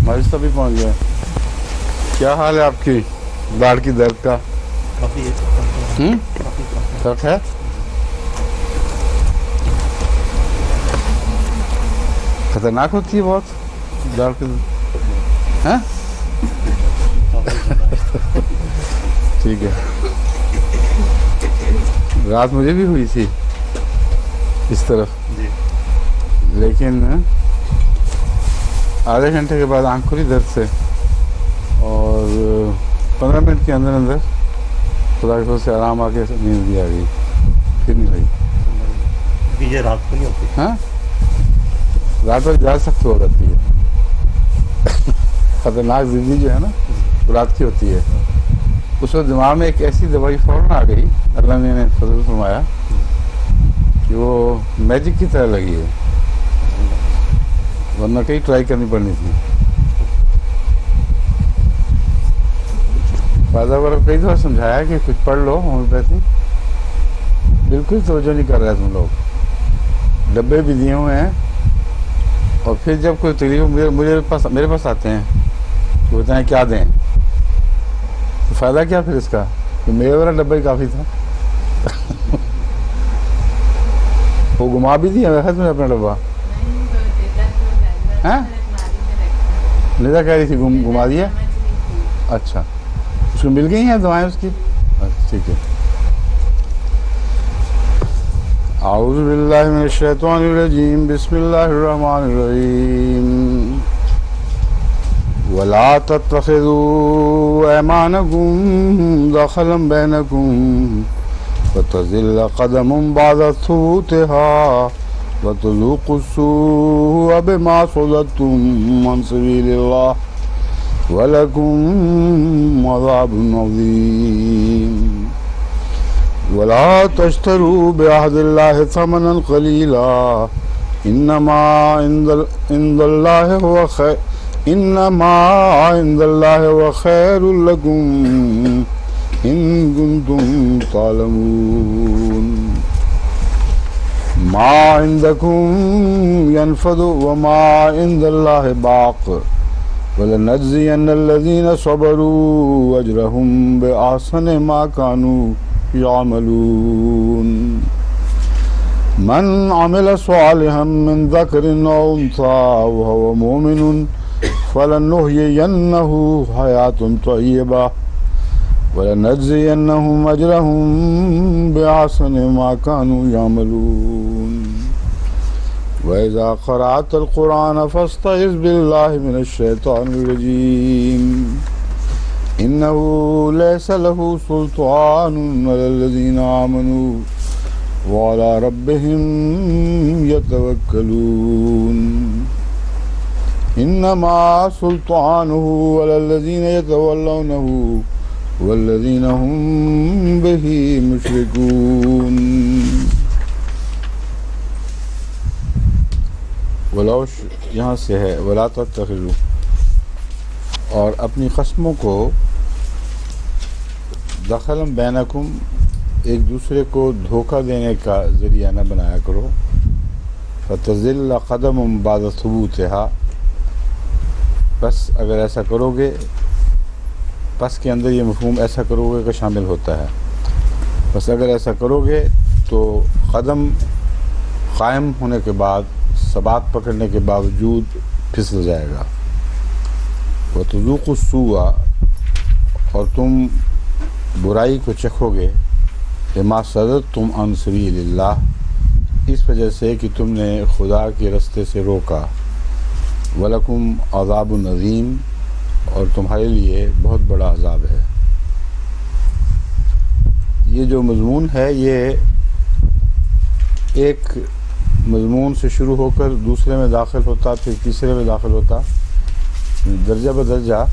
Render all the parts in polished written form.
مالک صاحب بھی پہنچ گئے. کیا حال ہے آپ کی داڑھ کی درد کا؟ کافی فرق ہے؟ خطرناک ہوتی ہے بہت داڑھ کی درد؟ ہاں ٹھیک ہے. رات مجھے بھی ہوئی تھی اس طرف جی. لیکن آدھے گھنٹے کے بعد آنکھ کھلی درد سے اور 15 منٹ کے اندر اندر خدا کے فضل سے آرام آ کے نیند بھی آ گئی. پھر نہیں لگی. یہ رات کو نہیں ہوتی. ہاں رات بھر زیادہ سخت ہوا کرتی ہے. خطرناک زندگی جو ہے نا رات کی ہوتی ہے. اس وقت دماغ میں ایک ایسی دوائی فوراً آ گئی, اللہ نے فضل فرمایا کہ وہ میجک کی طرح لگی ہے, ورنہ کہیں ٹرائی کرنی پڑنی تھی. فائدہ وغیرہ کئی دفعہ سمجھایا کہ کچھ پڑھ لو ہومیوپیتھی, بالکل توجہ نہیں کر رہے تم لوگ. ڈبے بھی دیے ہوئے ہیں اور پھر جب کوئی تکلیف میرے پاس آتے ہیں تو بتائیں کیا دیں, تو فائدہ کیا پھر اس کا کہ میرے والا ڈبہ ہی کافی تھا. وہ گھما بھی دیا ویسے میں اپنا ڈبہ. ہاں لیدا کہہ رہی تھی گھما دیا. اچھا اس کو مل گئی ہیں دوائیں اس کی؟ ٹھیک ہے. اعوذ باللہ من الشیطان الرجیم بسم اللہ الرحمن الرحیم. ولا تتخذوا ایمانکم دخلا بینکم فتزل قدم بعد ثبوتها وتذوقوا السوء بما صددتم عن سبیل اللہ ولکم عذاب عظیم. ولا تشتروا بعهد الله ثمنا قليلا انما عند الله هو خير انما عند الله هو خير لكم ان كنتم تعلمون. ما عندكم ينفد وما عند الله باق ولنجزين الذين صبروا اجرهم باحسن ما كانوا يعملون. من عمل صالحا من ذكر أو أنثى وهو مؤمن فلنحيينه حياة طيبة ولنجزينهم أجرهم بأحسن ما كانوا يعملون. وإذا قرأت القرآن فاستعذ بالله من الشيطان الرجيم إنه ليس له سلطان على الذين آمنوا وعلى ربهم يتوكلون. إنما سلطانه على الذين يتولونه والذين هم به مشركون. ولو یہاں سے ہے ولا تتخذوا, اور اپنی قسموں کو دخل بینکم ایک دوسرے کو دھوکہ دینے کا ذریعہ نہ بنایا کرو. فتزل قدم بعد ثبوتها, بس اگر ایسا کرو گے, پس کے اندر یہ مفہوم ایسا کرو گے کا شامل ہوتا ہے. بس اگر ایسا کرو گے تو قدم قائم ہونے کے بعد, ثبات پکڑنے کے باوجود پھسل جائے گا. وَتُذُوقُوا السُّوءَ, اور تم برائی کو چکھو گے, بِمَا صَدَدتُّمْ عَنْ سَبِيلِ اللَّهِ, اس وجہ سے کہ تم نے خدا کے رستے سے روکا. وَلَكُمْ عَذَابٌ عَظِيمٌ, اور تمہارے لیے بہت بڑا عذاب ہے. یہ جو مضمون ہے یہ ایک مضمون سے شروع ہو کر دوسرے میں داخل ہوتا, پھر تیسرے میں داخل ہوتا, درجہ بدرجہ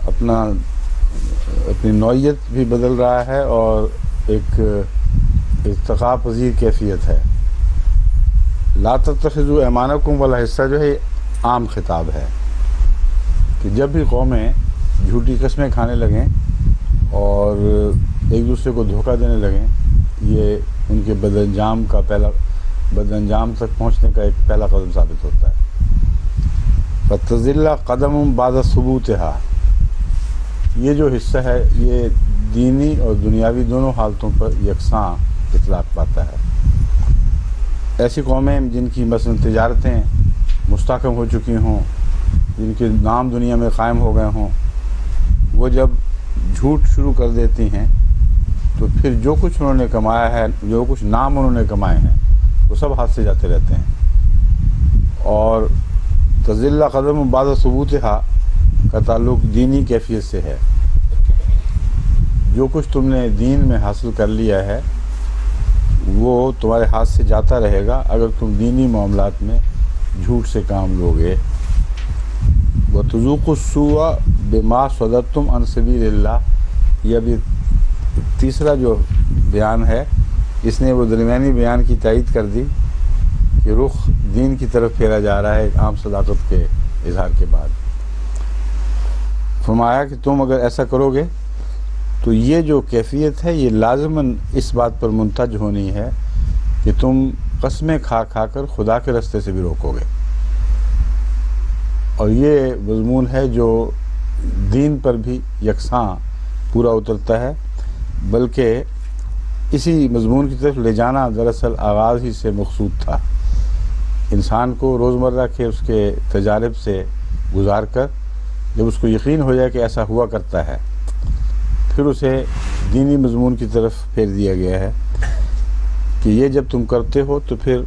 اپنی نوعیت بھی بدل رہا ہے اور ایک ارتقاء پذیر کیفیت ہے. لا تتخذوا ایمانکم والا حصہ جو ہے عام خطاب ہے کہ جب بھی قومیں جھوٹی قسمیں کھانے لگیں اور ایک دوسرے کو دھوکہ دینے لگیں, یہ ان کے بدانجام تک پہنچنے کا ایک پہلا قدم ثابت ہوتا ہے. فتزل قدم بعد ثبوتها، یہ جو حصہ ہے یہ دینی اور دنیاوی دونوں حالتوں پر یکساں اطلاق پاتا ہے۔ ایسی قومیں جن کی مثلاً تجارتیں مستحکم ہو چکی ہوں، جن کے نام دنیا میں قائم ہو گئے ہوں، وہ جب جھوٹ شروع کر دیتی ہیں تو پھر جو کچھ انہوں نے کمایا ہے، جو کچھ نام انہوں نے کمائے ہیں، وہ سب ہاتھ سے جاتے رہتے ہیں۔ اور تزل قدم بعد ثبوتها کا تعلق دینی کیفیت سے ہے۔ جو کچھ تم نے دین میں حاصل کر لیا ہے وہ تمہارے ہاتھ سے جاتا رہے گا اگر تم دینی معاملات میں جھوٹ سے کام لوگے۔ وَتُذُوقُوا السُّوءَ بِمَا صَدَدتُّمْ عَنْ سَبِيلِ اللَّهِ، یہ ابھی تیسرا جو بیان ہے اس نے وہ درمیانی بیان کی تائید کر دی کہ رخ دین کی طرف پھیرا جا رہا ہے ایک عام صداقت کے اظہار کے بعد۔ فرمایا کہ تم اگر ایسا کرو گے تو یہ جو کیفیت ہے یہ لازماً اس بات پر منتج ہونی ہے کہ تم قسمیں کھا کھا کر خدا کے رستے سے بھی روکو گے، اور یہ مضمون ہے جو دین پر بھی یکساں پورا اترتا ہے، بلکہ اسی مضمون کی طرف لے جانا دراصل آغاز ہی سے مقصود تھا۔ انسان کو روزمرہ کے اس کے تجارب سے گزار کر جب اس کو یقین ہو جائے کہ ایسا ہوا کرتا ہے، پھر اسے دینی مضمون کی طرف پھیر دیا گیا ہے کہ یہ جب تم کرتے ہو تو پھر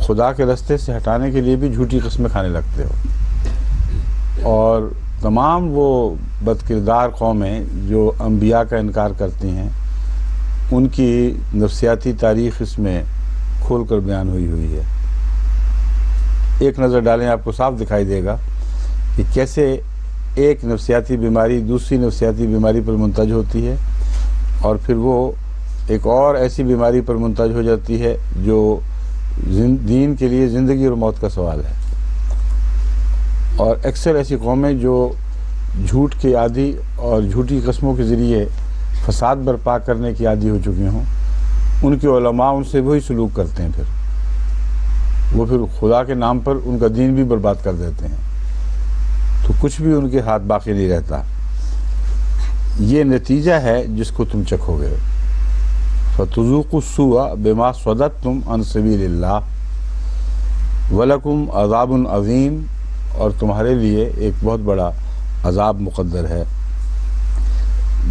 خدا کے رستے سے ہٹانے کے لیے بھی جھوٹی قسمیں کھانے لگتے ہو۔ اور تمام وہ بدکردار قومیں جو انبیاء کا انکار کرتی ہیں ان کی نفسیاتی تاریخ اس میں کھول کر بیان ہوئی ہے۔ ایک نظر ڈالیں آپ کو صاف دکھائی دے گا کہ کیسے ایک نفسیاتی بیماری دوسری نفسیاتی بیماری پر منتج ہوتی ہے، اور پھر وہ ایک اور ایسی بیماری پر منتج ہو جاتی ہے جو دین کے لیے زندگی اور موت کا سوال ہے۔ اور اکثر ایسی قومیں جو جھوٹ کے عادی اور جھوٹی قسموں کے ذریعے فساد برپا کرنے کی عادی ہو چکی ہوں، ان کے علماء ان سے وہی سلوک کرتے ہیں، وہ پھر خدا کے نام پر ان کا دین بھی برباد کر دیتے ہیں، تو کچھ بھی ان کے ہاتھ باقی نہیں رہتا۔ یہ نتیجہ ہے جس کو تم چکھو گے۔ فَتُذُوقُوا السُّوءَ بِمَا صَدَدتُّمْ عَنْ سَبِيلِ اللَّهِ وَلَكُمْ عَذَابٌ عَظِيمٌ، اور تمہارے لیے ایک بہت بڑا عذاب مقدر ہے۔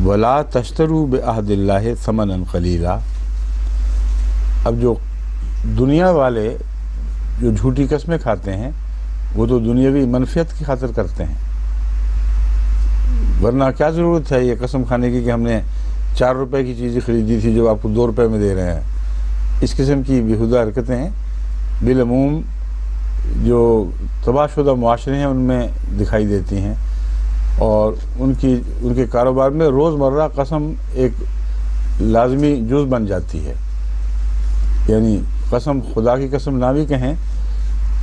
وَلَا تَشْتَرُوا بِعَهْدِ اللَّهِ ثَمَنًا قَلِيلًا، اب جو دنیا والے جو جھوٹی قسمیں کھاتے ہیں وہ تو دنیاوی منفیت کی خاطر کرتے ہیں، ورنہ کیا ضرورت ہے یہ قسم کھانے کی کہ ہم نے 4 روپے کی چیزیں خریدی تھی جو آپ کو 2 روپے میں دے رہے ہیں۔ اس قسم کی بیہودہ حرکتیں بالعموم جو تباہ شدہ معاشرے ہیں ان میں دکھائی دیتی ہیں، اور ان کے کاروبار میں روزمرہ قسم ایک لازمی جز بن جاتی ہے۔ یعنی قسم خدا کی قسم نہ بھی کہیں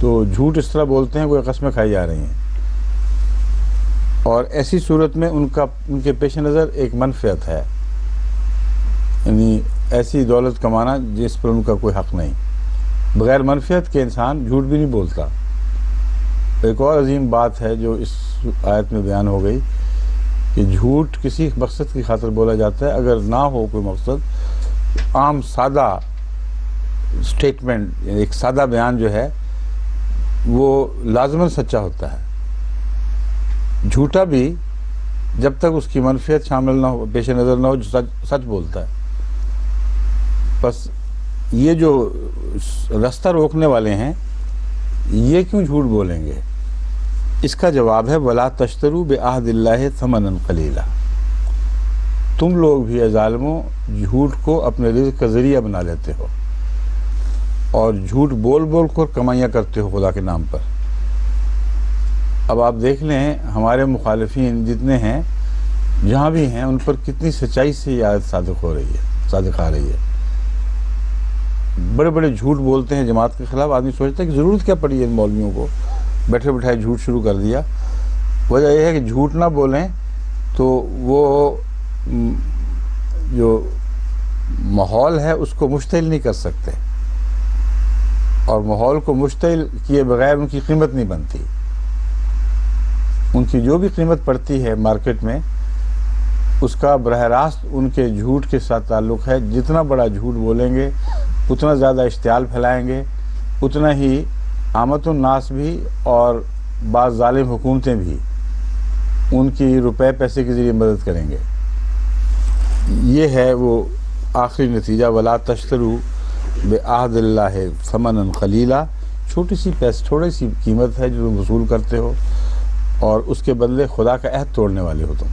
تو جھوٹ اس طرح بولتے ہیں کوئی قسمیں کھائی جا رہی ہیں، اور ایسی صورت میں ان کے پیش نظر ایک منفیت ہے، یعنی ایسی دولت کمانا جس پر ان کا کوئی حق نہیں۔ بغیر منفیت کے انسان جھوٹ بھی نہیں بولتا۔ ایک اور عظیم بات ہے جو اس آیت میں بیان ہو گئی کہ جھوٹ کسی مقصد کی خاطر بولا جاتا ہے، اگر نہ ہو کوئی مقصد، عام سادہ سٹیٹمنٹ، یعنی ایک سادہ بیان جو ہے وہ لازماً سچا ہوتا ہے۔ جھوٹا بھی جب تک اس کی منفیت شامل نہ ہو، پیش نظر نہ ہو، جو سچ بولتا ہے۔ بس یہ جو رستہ روکنے والے ہیں یہ کیوں جھوٹ بولیں گے؟ اس کا جواب ہے وَلَا تَشْتَرُوا بِعَهْدِ اللَّهِ ثَمَنًا قَلِيلًا، تم لوگ بھی اے ظالموں جھوٹ کو اپنے رزق کا ذریعہ بنا لیتے ہو اور جھوٹ بول بول کر کمائیاں کرتے ہو خدا کے نام پر۔ اب آپ دیکھ لیں ہمارے مخالفین جتنے ہیں جہاں بھی ہیں ان پر کتنی سچائی سے یہ آیت صادق آ رہی ہے۔ بڑے بڑے جھوٹ بولتے ہیں جماعت کے خلاف، آدمی سوچتا ہے کہ ضرورت کیا پڑی ہے ان مولویوں کو، بیٹھے بٹھائے جھوٹ شروع کر دیا۔ وجہ یہ ہے کہ جھوٹ نہ بولیں تو وہ جو ماحول ہے اس کو مشتعل نہیں کر سکتے، اور ماحول کو مشتعل کیے بغیر ان کی قیمت نہیں بنتی۔ ان کی جو بھی قیمت پڑتی ہے مارکیٹ میں، اس کا براہ راست ان کے جھوٹ کے ساتھ تعلق ہے۔ جتنا بڑا جھوٹ بولیں گے، اتنا زیادہ اشتعال پھیلائیں گے، اتنا ہی عامت الناس بھی اور بعض ظالم حکومتیں بھی ان کی روپے پیسے کے ذریعے مدد کریں گے۔ یہ ہے وہ آخری نتیجہ، وَلَا تَشْتَرُوا بِعَهْدِ اللَّهِ ثَمَنًا قَلِيلًا۔ تھوڑی سی قیمت ہے جو تم وصول کرتے ہو، اور اس کے بدلے خدا کا عہد توڑنے والے ہو تم،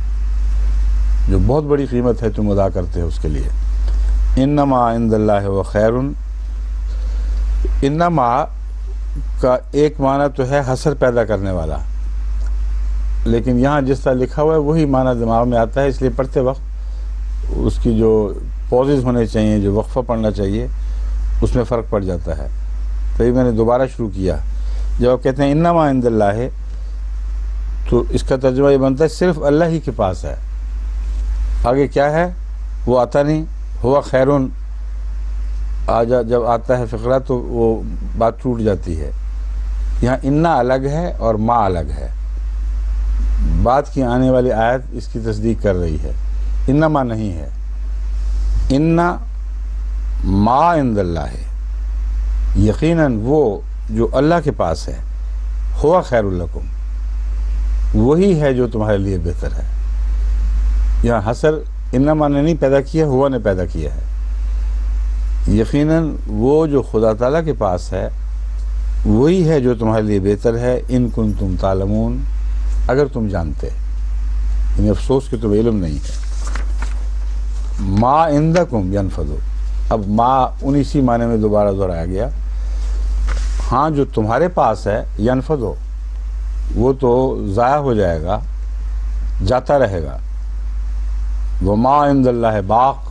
جو بہت بڑی قیمت ہے تم ادا کرتے ہو اس کے لیے۔ انما عند اللہ و خیر، انما کا ایک معنی تو ہے حسر پیدا کرنے والا، لیکن یہاں جس طرح لکھا ہوا ہے وہی معنی دماغ میں آتا ہے، اس لیے پڑھتے وقت اس کی جو پوزز ہونے چاہیے، جو وقفہ پڑھنا چاہیے، اس میں فرق پڑ جاتا ہے۔ تو یہ میں نے دوبارہ شروع کیا۔ جب آپ کہتے ہیں انما عند اللہ ہے، تو اس کا ترجمہ یہ بنتا ہے صرف اللہ ہی کے پاس ہے۔ آگے کیا ہے وہ آتا نہیں، ہوا خیرون جب آتا ہے فقرہ تو وہ بات ٹوٹ جاتی ہے۔ یہاں انا الگ ہے اور ما الگ ہے، بات کی آنے والی آیت اس کی تصدیق کر رہی ہے، انما نہیں ہے۔ انا ما عند اللہ ہے، یقیناً وہ جو اللہ کے پاس ہے، ہوا خیر لکم، وہی ہے جو تمہارے لیے بہتر ہے۔ یہاں حسر انما نے نہیں پیدا کیا، ہوا نے پیدا کیا ہے۔ یقیناً وہ جو خدا تعالیٰ کے پاس ہے وہی ہے جو تمہارے لیے بہتر ہے، ان کنتم تعلمون، اگر تم جانتے، یعنی افسوس کہ تمہیں علم نہیں ہے۔ ما عندکم ینفد، اب ما اسی معنی میں دوبارہ دہرایا گیا، ہاں جو تمہارے پاس ہے ینفد، وہ تو ضائع ہو جائے گا، جاتا رہے گا۔ وما عند اللہ باق،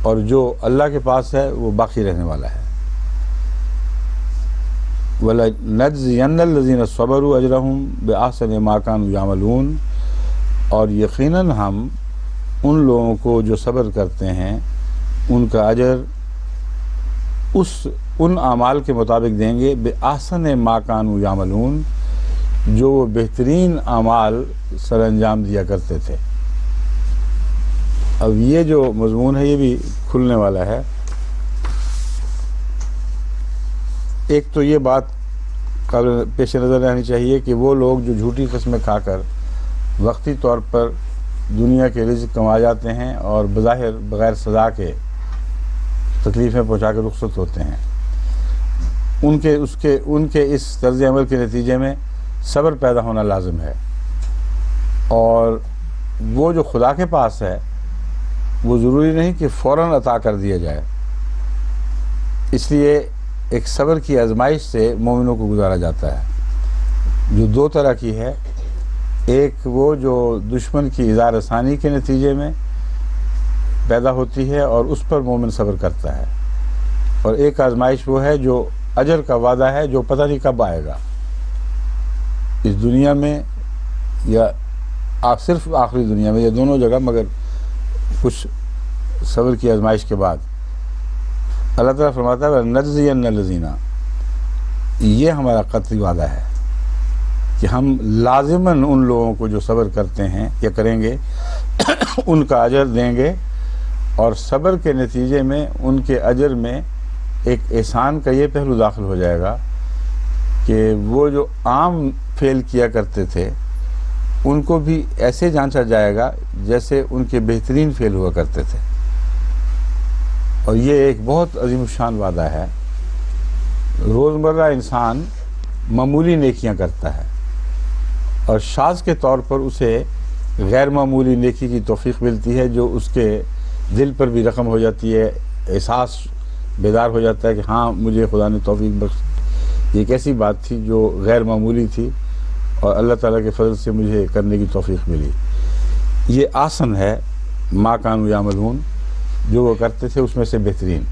اور جو اللہ کے پاس ہے وہ باقی رہنے والا ہے۔ وَلَنَجْزِيَنَّ الَّذِينَ صَبَرُوا أَجْرَهُمْ بِأَحْسَنِ مَا كَانُوا يَعْمَلُونَ، اور یقیناً ہم ان لوگوں کو جو صبر کرتے ہیں ان کا اجر ان اعمال کے مطابق دیں گے، بِأَحْسَنِ مَا كَانُوا يَعْمَلُونَ، جو وہ بہترین اعمال سر انجام دیا کرتے تھے۔ اب یہ جو مضمون ہے یہ بھی کھلنے والا ہے۔ ایک تو یہ بات قابل پیش نظر رہنی چاہیے کہ وہ لوگ جو جھوٹی قسمیں کھا کر وقتی طور پر دنیا کے رزق کما جاتے ہیں اور بظاہر بغیر سزا کے تکلیفیں پہنچا کے رخصت ہوتے ہیں، ان کے اس طرز عمل کے نتیجے میں صبر پیدا ہونا لازم ہے۔ اور وہ جو خدا کے پاس ہے وہ ضروری نہیں کہ فوراً عطا کر دیا جائے، اس لیے ایک صبر کی آزمائش سے مومنوں کو گزارا جاتا ہے، جو دو طرح کی ہے۔ ایک وہ جو دشمن کی اظہار ثانی کے نتیجے میں پیدا ہوتی ہے اور اس پر مومن صبر کرتا ہے، اور ایک آزمائش وہ ہے جو اجر کا وعدہ ہے، جو پتہ نہیں کب آئے گا، اس دنیا میں یا صرف آخری دنیا میں، یا دونوں جگہ، مگر کچھ صبر کی آزمائش کے بعد اللہ تعالیٰ فرماتا ہے نَجْزِيَنَّ الَّذِينَ، یہ ہمارا قطعی وعدہ ہے کہ ہم لازماً ان لوگوں کو جو صبر کرتے ہیں یا کریں گے ان کا اجر دیں گے، اور صبر کے نتیجے میں ان کے اجر میں ایک احسان کا یہ پہلو داخل ہو جائے گا کہ وہ جو عام فعل کیا کرتے تھے ان کو بھی ایسے جانچا جائے گا جیسے ان کے بہترین فعل ہوا کرتے تھے۔ اور یہ ایک بہت عظیم الشان وعدہ ہے۔ روزمرہ انسان معمولی نیکیاں کرتا ہے اور شاذ کے طور پر اسے غیر معمولی نیکی کی توفیق ملتی ہے، جو اس کے دل پر بھی رقم ہو جاتی ہے، احساس بیدار ہو جاتا ہے کہ ہاں مجھے خدا نے توفیق بخش، یہ ایک ایسی بات تھی جو غیر معمولی تھی اور اللہ تعالیٰ کے فضل سے مجھے کرنے کی توفیق ملی۔ یہ آسن ہے ما کانوا یعملون، جو وہ کرتے تھے اس میں سے بہترین۔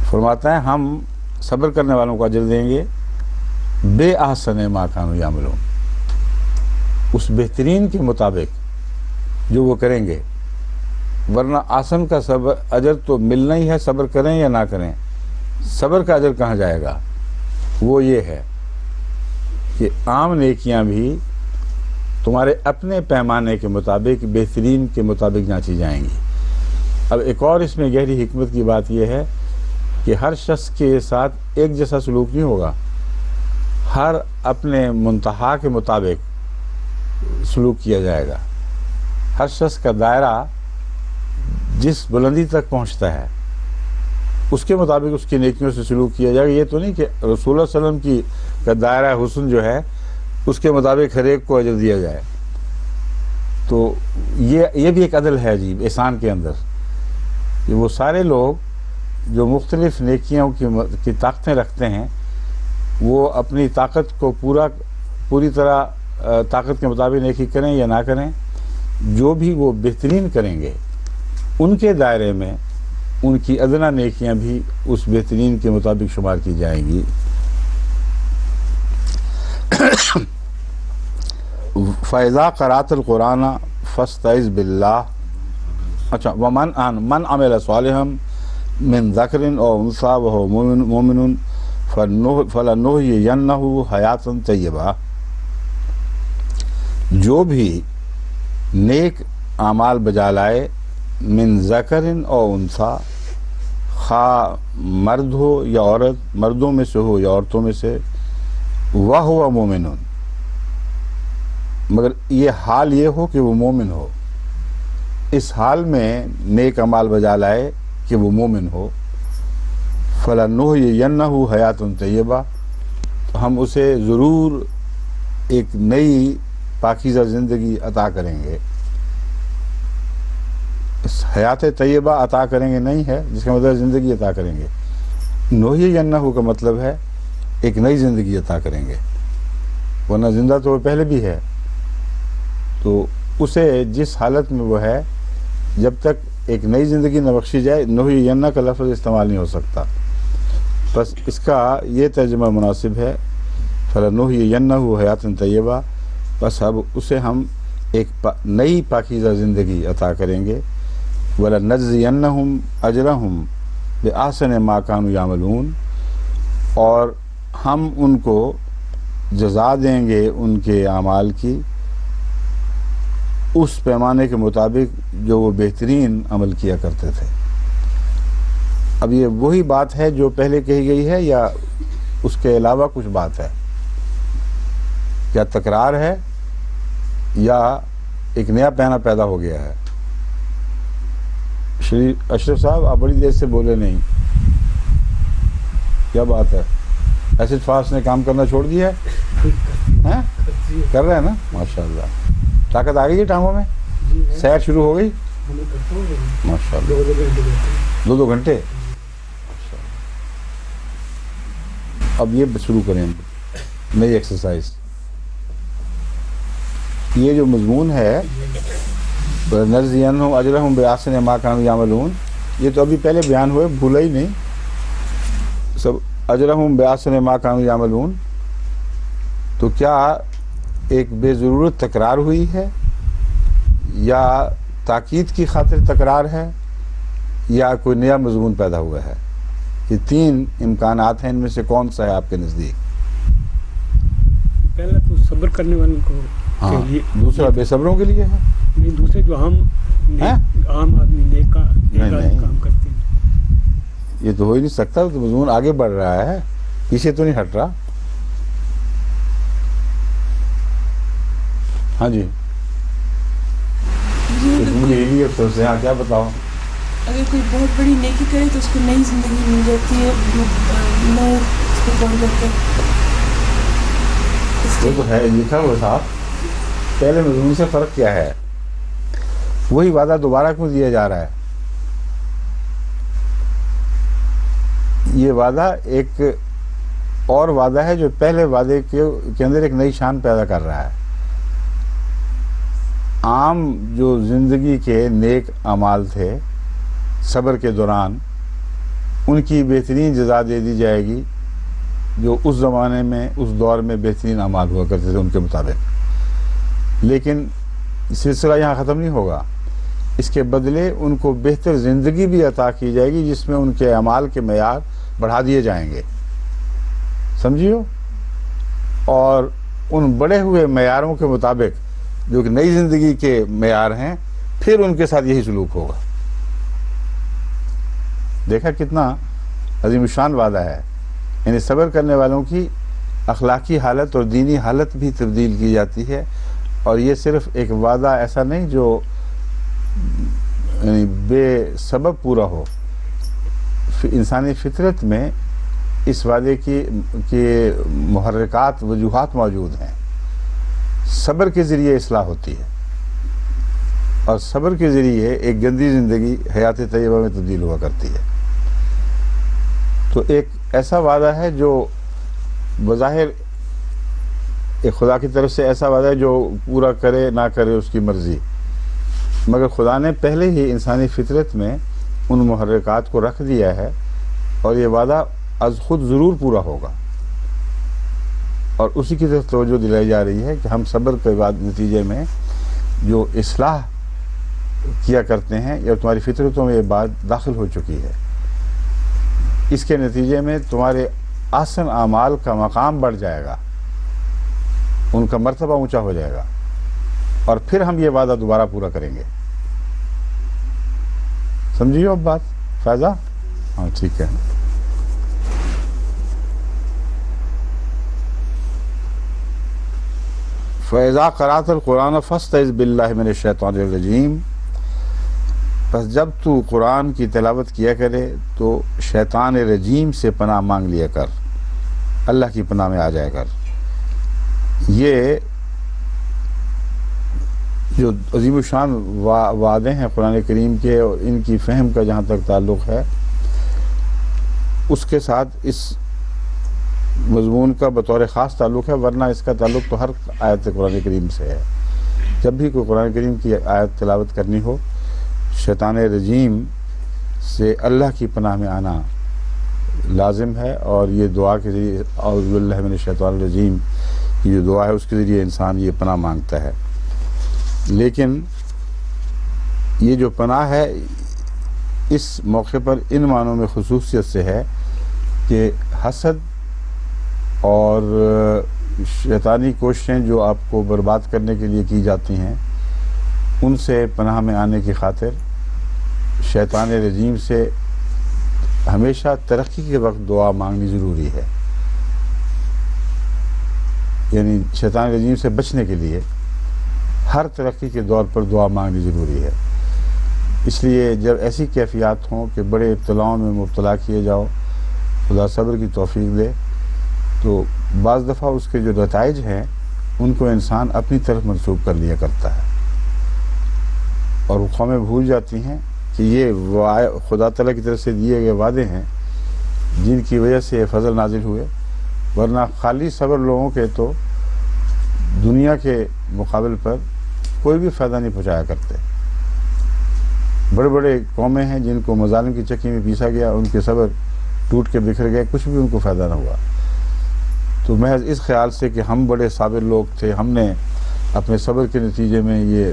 فرماتا ہے ہم صبر کرنے والوں کو اجر دیں گے بے احسن ما کانوا یعملون، اس بہترین کے مطابق جو وہ کریں گے، ورنہ آسن کا صبر اجر تو ملنا ہی ہے، صبر کریں یا نہ کریں۔ صبر کا اجر کہاں جائے گا؟ وہ یہ ہے کہ عام نیکیاں بھی تمہارے اپنے پیمانے کے مطابق بہترین کے مطابق جانچی جائیں گی۔ اب ایک اور اس میں گہری حکمت کی بات یہ ہے کہ ہر شخص کے ساتھ ایک جیسا سلوک نہیں ہوگا، ہر اپنے منتہا کے مطابق سلوک کیا جائے گا۔ ہر شخص کا دائرہ جس بلندی تک پہنچتا ہے اس کے مطابق اس کی نیکیوں سے سلوک کیا جائے گا۔ یہ تو نہیں کہ رسول اللہ صلی اللہ علیہ وسلم کی کا دائرہ حسن جو ہے اس کے مطابق ہر ایک کو اجر دیا جائے۔ تو یہ بھی ایک عدل ہے عجیب احسان کے اندر، کہ وہ سارے لوگ جو مختلف نیکیوں کی طاقتیں رکھتے ہیں وہ اپنی طاقت کو پوری طرح طاقت کے مطابق نیکی کریں یا نہ کریں، جو بھی وہ بہترین کریں گے ان کے دائرے میں ان کی ادنا نیکیاں بھی اس بہترین کے مطابق شمار کی جائیں گی۔ فَإِذَا قَرَأْتَ الْقُرْآنَ فَاسْتَعِذْ بِاللَّهِ اچھا من عمل صالحا من ذکر او انثى وهو مؤمن فلنحيينه حیاتا طیبہ، جو بھی نیک اعمال بجا لائے من ذکر او انثى، خواہ مرد ہو یا عورت، مردوں میں سے ہو یا عورتوں میں سے، وهو مؤمن، مگر یہ حال یہ ہو کہ وہ مومن ہو، اس حال میں نیک اعمال بجا لائے کہ وہ مومن ہو، فَلَنُحْيِيَنَّهُ حَيَاةً طَيِّبَةً، تو ہم اسے ضرور ایک نئی پاکیزہ زندگی عطا کریں گے۔ اس حیات طیبہ عطا کریں گے نہیں ہے جس کا مطلب زندگی عطا کریں گے، نُحْيِيَنَّهُ کا مطلب ہے ایک نئی زندگی عطا کریں گے، ورنہ زندہ تو وہ پہلے بھی ہے، تو اسے جس حالت میں وہ ہے جب تک ایک نئی زندگی نہ بخشی جائے، نُحْيِيَنَّ کا لفظ استعمال نہیں ہو سکتا، بس اس کا یہ ترجمہ مناسب ہے فَلَنُحْيِيَنَّهُ حَيَاةً طَيِّبَةً، بس اب اسے ہم ایک نئی پاکیزہ زندگی عطا کریں گے، وَلَنَجْزِيَنَّهُمْ أَجْرَهُمْ بِأَحْسَنِ مَا كَانُوا يَعْمَلُونَ، اور ہم ان کو جزا دیں گے ان کے اعمال کی اس پیمانے کے مطابق جو وہ بہترین عمل کیا کرتے تھے۔ اب یہ وہی بات ہے جو پہلے کہی گئی ہے یا اس کے علاوہ کچھ بات ہے؟ کیا تکرار ہے یا ایک نیا پینا پیدا ہو گیا ہے؟ شری اشرف صاحب آپ بڑی دیر سے بولے نہیں، کیا بات ہے؟ ایسڈ فاسٹ نے کام کرنا چھوڑ دیا ہے؟ کر رہے ہیں نا؟ ماشاءاللہ، طاقت آ گئی ہے ٹانگوں میں، سیر شروع ہو گئی ماشاءاللہ، دو گھنٹے۔ اب یہ شروع کریں نئی ایکسرسائز۔ یہ جو مضمون ہے نَجْزِيَنَّهُمْ أَجْرَهُمْ بِأَحْسَنِ مَا كَانُوا يَعْمَلُونَ، یہ تو ابھی پہلے بیان ہوئے، بھولا ہی نہیں سب، أَجْرَهُمْ بِأَحْسَنِ مَا كَانُوا يَعْمَلُونَ، تو کیا ایک بے ضرورت تکرار ہوئی ہے یا تاکید کی خاطر تکرار ہے یا کوئی نیا مضمون پیدا ہوا ہے؟ یہ تین امکانات ہیں، ان میں سے کون سا ہے آپ کے نزدیک؟ پہلا تو صبر کرنے والوں کو ہاں، دوسرا بے صبروں کے لیے ہے؟ نہیں، دوسرے جو ہم عام آدمی نیک کام کرتے ہیں، یہ تو ہو ہی نہیں سکتا، تو مضمون آگے بڑھ رہا ہے، پیچھے تو نہیں ہٹ رہا۔ ہاں جی، کیا بتاؤ؟ اگر کوئی بہت بڑی نیکی کرے تو اس کو نئی زندگی مل جاتی ہے، نئے اس کو بڑھ جاتے ہیں۔ وہ تو ہے لکھا ہوا صاحب، پہلے مضمون سے فرق کیا ہے؟ وہی وعدہ دوبارہ کیوں دیا جا رہا ہے؟ یہ وعدہ ایک اور وعدہ ہے جو پہلے وعدے کے اندر ایک نئی شان پیدا کر رہا ہے۔ عام جو زندگی کے نیک اعمال تھے صبر کے دوران، ان کی بہترین جزا دے دی جائے گی جو اس زمانے میں اس دور میں بہترین اعمال ہوا کرتے تھے ان کے مطابق، لیکن سلسلہ یہاں ختم نہیں ہوگا، اس کے بدلے ان کو بہتر زندگی بھی عطا کی جائے گی جس میں ان کے اعمال کے معیار بڑھا دیے جائیں گے، سمجھیو، اور ان بڑھے ہوئے معیاروں کے مطابق جو کہ نئی زندگی کے معیار ہیں، پھر ان کے ساتھ یہی سلوک ہوگا۔ دیکھا کتنا عظیم الشان وعدہ ہے، یعنی صبر کرنے والوں کی اخلاقی حالت اور دینی حالت بھی تبدیل کی جاتی ہے، اور یہ صرف ایک وعدہ ایسا نہیں جو یعنی بے سبب پورا ہو۔ انسانی فطرت میں اس وعدے کی محرکات، وجوہات موجود ہیں۔ صبر کے ذریعے اصلاح ہوتی ہے، اور صبر کے ذریعے ایک گندی زندگی حیات طیبہ میں تبدیل ہوا کرتی ہے۔ تو ایک ایسا وعدہ ہے جو بظاہر ایک خدا کی طرف سے ایسا وعدہ ہے جو پورا کرے نہ کرے اس کی مرضی، مگر خدا نے پہلے ہی انسانی فطرت میں ان محرکات کو رکھ دیا ہے، اور یہ وعدہ از خود ضرور پورا ہوگا، اور اسی کی طرف توجہ دلائی جا رہی ہے کہ ہم صبر کے بعد نتیجے میں جو اصلاح کیا کرتے ہیں، یا تمہاری فطرتوں میں یہ بات داخل ہو چکی ہے، اس کے نتیجے میں تمہارے احسن اعمال کا مقام بڑھ جائے گا، ان کا مرتبہ اونچا ہو جائے گا، اور پھر ہم یہ وعدہ دوبارہ پورا کریں گے۔ سمجھیے اب بات فیضا؟ ہاں ٹھیک ہے۔ فَإِذَا قَرَأْتَ الْقُرْآنَ فَاسْتَعِذْ بِاللَّهِ مِنَ الشَّيْطَانِ الرَّجِيمِ، پس جب تو قرآن کی تلاوت کیا کرے تو شیطان رجیم سے پناہ مانگ لیا کر، اللہ کی پناہ میں آ جائے کر۔ یہ جو عظیم الشان وعدے ہیں قرآن کریم کے، اور ان کی فہم کا جہاں تک تعلق ہے، اس کے ساتھ اس مضمون کا بطور خاص تعلق ہے، ورنہ اس کا تعلق تو ہر آیت قرآن کریم سے ہے۔ جب بھی کوئی قرآن کریم کی آیت تلاوت کرنی ہو، شیطان رجیم سے اللہ کی پناہ میں آنا لازم ہے، اور یہ دعا کے ذریعے اعوذ باللہ من الشیطان الرجیم کی جو دعا ہے اس کے ذریعے انسان یہ پناہ مانگتا ہے۔ لیکن یہ جو پناہ ہے اس موقع پر ان معنوں میں خصوصیت سے ہے کہ حسد اور شیطانی کوششیں جو آپ کو برباد کرنے کے لیے کی جاتی ہیں، ان سے پناہ میں آنے کی خاطر شیطان رجیم سے ہمیشہ ترقی کے وقت دعا مانگنی ضروری ہے۔ یعنی شیطان رجیم سے بچنے کے لیے ہر ترقی کے دور پر دعا مانگنی ضروری ہے۔ اس لیے جب ایسی کیفیات ہوں کہ بڑے ابتلاؤں میں مبتلا کیے جاؤ، خدا صبر کی توفیق دے، تو بعض دفعہ اس کے جو نتائج ہیں ان کو انسان اپنی طرف منسوب کر لیا کرتا ہے، اور وہ قومیں بھول جاتی ہیں کہ یہ خدا تعالیٰ کی طرف سے دیے گئے وعدے ہیں جن کی وجہ سے یہ فضل نازل ہوئے، ورنہ خالی صبر لوگوں کے تو دنیا کے مقابل پر کوئی بھی فائدہ نہیں پہنچایا کرتے۔ بڑے بڑے قومیں ہیں جن کو مظالم کی چکی میں پیسا گیا، ان کے صبر ٹوٹ کے بکھر گئے، کچھ بھی ان کو فائدہ نہ ہوا۔ تو محض اس خیال سے کہ ہم بڑے صابر لوگ تھے، ہم نے اپنے صبر کے نتیجے میں یہ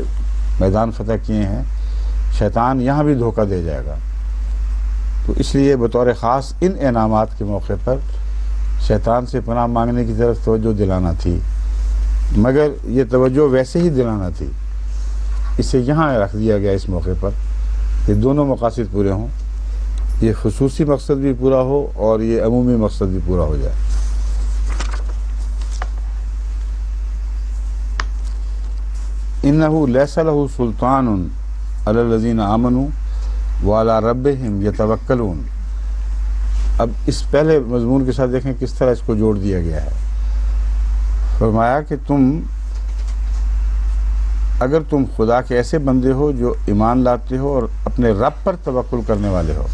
میدان فتح کیے ہیں، شیطان یہاں بھی دھوکہ دے جائے گا۔ تو اس لیے بطور خاص ان انعامات کے موقع پر شیطان سے پناہ مانگنے کی طرف توجہ دلانا تھی، مگر یہ توجہ ویسے ہی دلانا تھی، اسے یہاں رکھ دیا گیا اس موقع پر کہ دونوں مقاصد پورے ہوں، یہ خصوصی مقصد بھی پورا ہو اور یہ عمومی مقصد بھی پورا ہو جائے۔ اِنَّهُ لَيْسَ لَهُ سُلْطَانٌ عَلَى الَّذِينَ آمَنُوا وَعَلَى رَبِّهِمْ يَتَوَكَّلُونَ۔ اب اس پہلے مضمون کے ساتھ دیکھیں کس طرح اس کو جوڑ دیا گیا ہے۔ فرمایا کہ اگر تم خدا کے ایسے بندے ہو جو ایمان لاتے ہو اور اپنے رب پر توکل کرنے والے ہو،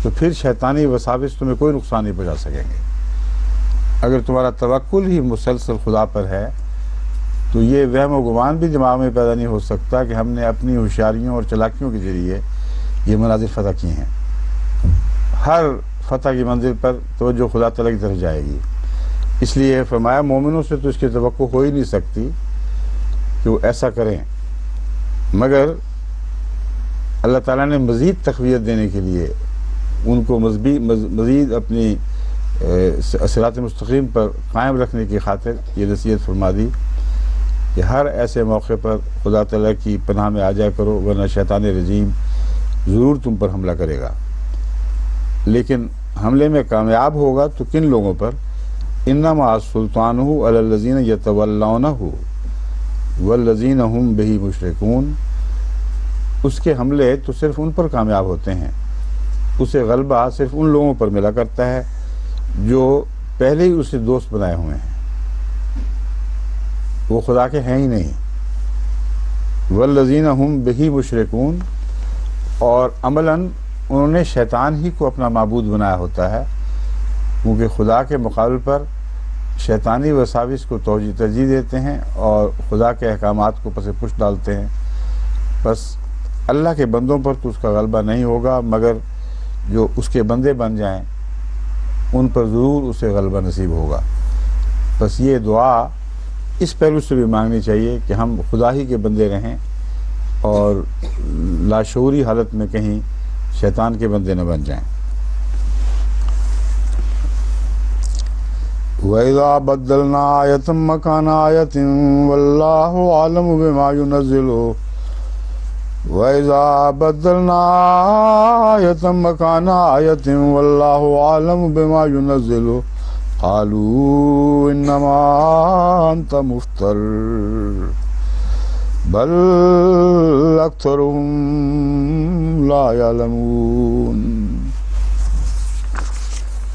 تو پھر شیطانی وساوس تمہیں کوئی نقصان نہیں پہنچا سکیں گے۔ اگر تمہارا توکل ہی مسلسل خدا پر ہے تو یہ وہم و گمان بھی دماغ میں پیدا نہیں ہو سکتا کہ ہم نے اپنی ہوشیاریوں اور چلاکیوں کے ذریعے یہ مناظر فتح کیے ہیں۔ ہر فتح کی منزل پر توجہ خدا تعالیٰ کی طرف جائے گی۔ اس لیے فرمایا مومنوں سے تو اس کی توقع ہو ہی نہیں سکتی کہ وہ ایسا کریں، مگر اللہ تعالیٰ نے مزید تقویت دینے کے لیے ان کو مزید اپنی صراط مستقیم پر قائم رکھنے کی خاطر یہ نصیحت فرما دی کہ ہر ایسے موقع پر خدا تعالیٰ کی پناہ میں آ جایا کرو ورنہ شیطان رجیم ضرور تم پر حملہ کرے گا. لیکن حملے میں کامیاب ہوگا تو کن لوگوں پر؟ انما سلطانہ علی الذین یتولونہ والذین ہم بہ مشرکون. اس کے حملے تو صرف ان پر کامیاب ہوتے ہیں، اسے غلبہ صرف ان لوگوں پر ملا کرتا ہے جو پہلے ہی اسے دوست بنائے ہوئے ہیں، وہ خدا کے ہیں ہی نہیں. والذین ہم بہ مشرکون، اور عملاً انہوں نے شیطان ہی کو اپنا معبود بنایا ہوتا ہے، کیونکہ خدا کے مقابل پر شیطانی وساوس کو ترجیح دیتے ہیں اور خدا کے احکامات کو پس پش ڈالتے ہیں. بس اللہ کے بندوں پر تو اس کا غلبہ نہیں ہوگا، مگر جو اس کے بندے بن جائیں ان پر ضرور اسے غلبہ نصیب ہوگا. بس یہ دعا اس پہلو سے بھی مانگنی چاہیے کہ ہم خدا ہی کے بندے رہیں اور لاشعوری حالت میں کہیں شیطان کے بندے نہ بن جائیں. وَإِذَا بَدَّلْنَا آيَةً مَّكَانَ آيَةٍ وَاللَّهُ أَعْلَمُ بِمَا يُنَزِّلُ وَإِذَا بَدَّلْنَا آيَةً مَّكَانَ آيَةٍ وَاللَّهُ أَعْلَمُ بِمَا يُنَزِّلُ قَالُوا إِنَّمَا أَنتَ مُفْتَرٍ بَلْ أَكْثَرُهُمْ لَا يَعْلَمُونَ.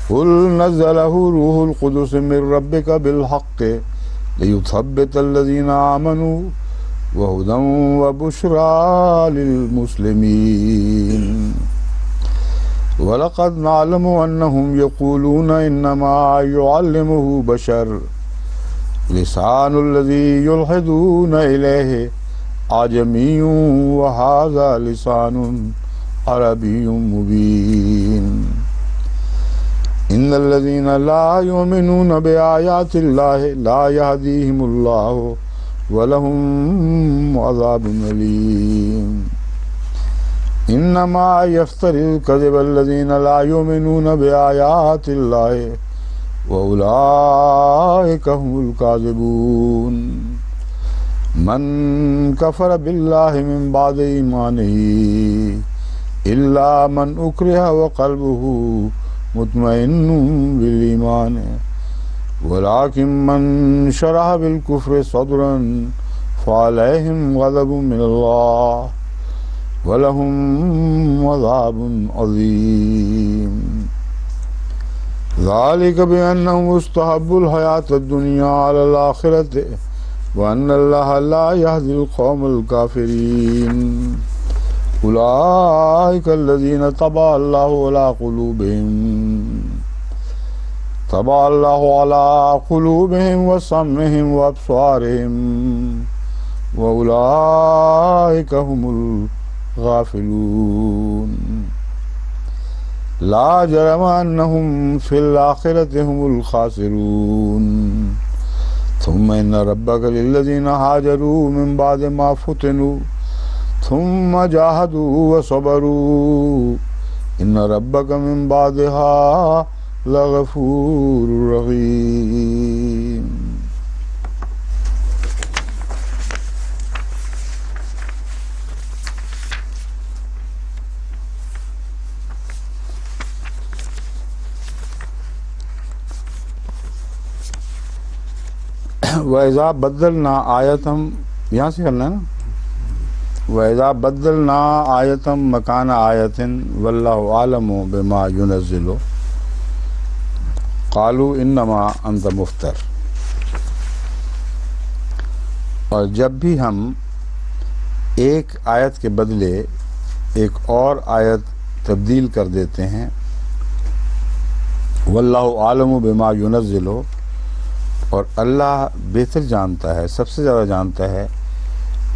قُلْ نَزَّلَهُ رُوحُ الْقُدُسِ مِنْ رَبِّكَ بِالْحَقِّ لِيُثَبِّتَ الَّذِينَ آمَنُوا وَهُدًى وَبُشْرَى لِلْمُسْلِمِينَ. وَلَقَدْ نَعْلَمُ أَنَّهُمْ يَقُولُونَ إِنَّمَا يُعَلِّمُهُ بَشَرٌ لِسَانُ الَّذِي يُلْحِدُونَ إِلَيْهِ أَعْجَمِيٌّ وَهَذَا لِسَانٌ عَرَبِيٌّ مُبِينٌ. إِنَّ الَّذِينَ لَا يُؤْمِنُونَ بِآيَاتِ اللَّهِ لَا يَهْدِيهِمُ اللَّهُ وَلَهُمْ عَذَابٌ أَلِيمٌ. إِنَّمَا يَفْتَرِي الْكَذِبَ الَّذِينَ لَا يُؤْمِنُونَ بِآيَاتِ اللَّهِ وَأُولَٰئِكَ هُمُ الْكَاذِبُونَ. مَنْ كَفَرَ بِاللَّهِ مِنْ بَعْدِ إِيمَانِهِ إِلَّا مَنْ أُكْرِهَ وَقَلْبُهُ مُطْمَئِنٌّ بِالْإِيمَانِ وَلَكِنْ مَنْ شَرَحَ بِالْكُفْرِ صَدْرًا فَعَلَيْهِمْ غَضَبٌ مِّنَ اللَّهِ وَلَهُمْ عَذَابٌ عَظِيمٌ. ذَلِكَ بِأَنَّهُمُ اسْتَحَبُّوا الْحَيَاةَ الدُّنْيَا عَلَى الْآخِرَةِ وَأَنَّ اللَّهَ لَا يَهْدِي الْقَوْمَ الْكَافِرِينَ. أُولَٰئِكَ الَّذِينَ طَبَعَ اللَّهُ عَلَىٰ قُلُوبِهِمْ وَسَمْعِهِمْ وَأَبْصَارِهِمْ وَأُولَٰئِكَ هُمُ الغافلون. لا جرم أنهم في الآخرة هم الخاسرون. ثم إن ربك للذين هاجروا من بعد ما فتنوا ثم جاهدوا وصبروا إن ربك من بعدها لغفور رحيم. وَإِذَا بَدَّلْنَا آيَةً، یہاں سے کرنا ہے نا، وَإِذَا بَدَّلْنَا آيَةً مَكَانَ آيَةٍ وَاللَّهُ أَعْلَمُ بِمَا يُنَزِّلُ قَالُوا إِنَّمَا أَنْتَ مُفْتَرٍ. اور جب بھی ہم ایک آیت کے بدلے ایک اور آیت تبدیل کر دیتے ہیں، وَاللَّهُ أَعْلَمُ بِمَا يُنَزِّلُ، اور اللہ بہتر جانتا ہے، سب سے زیادہ جانتا ہے،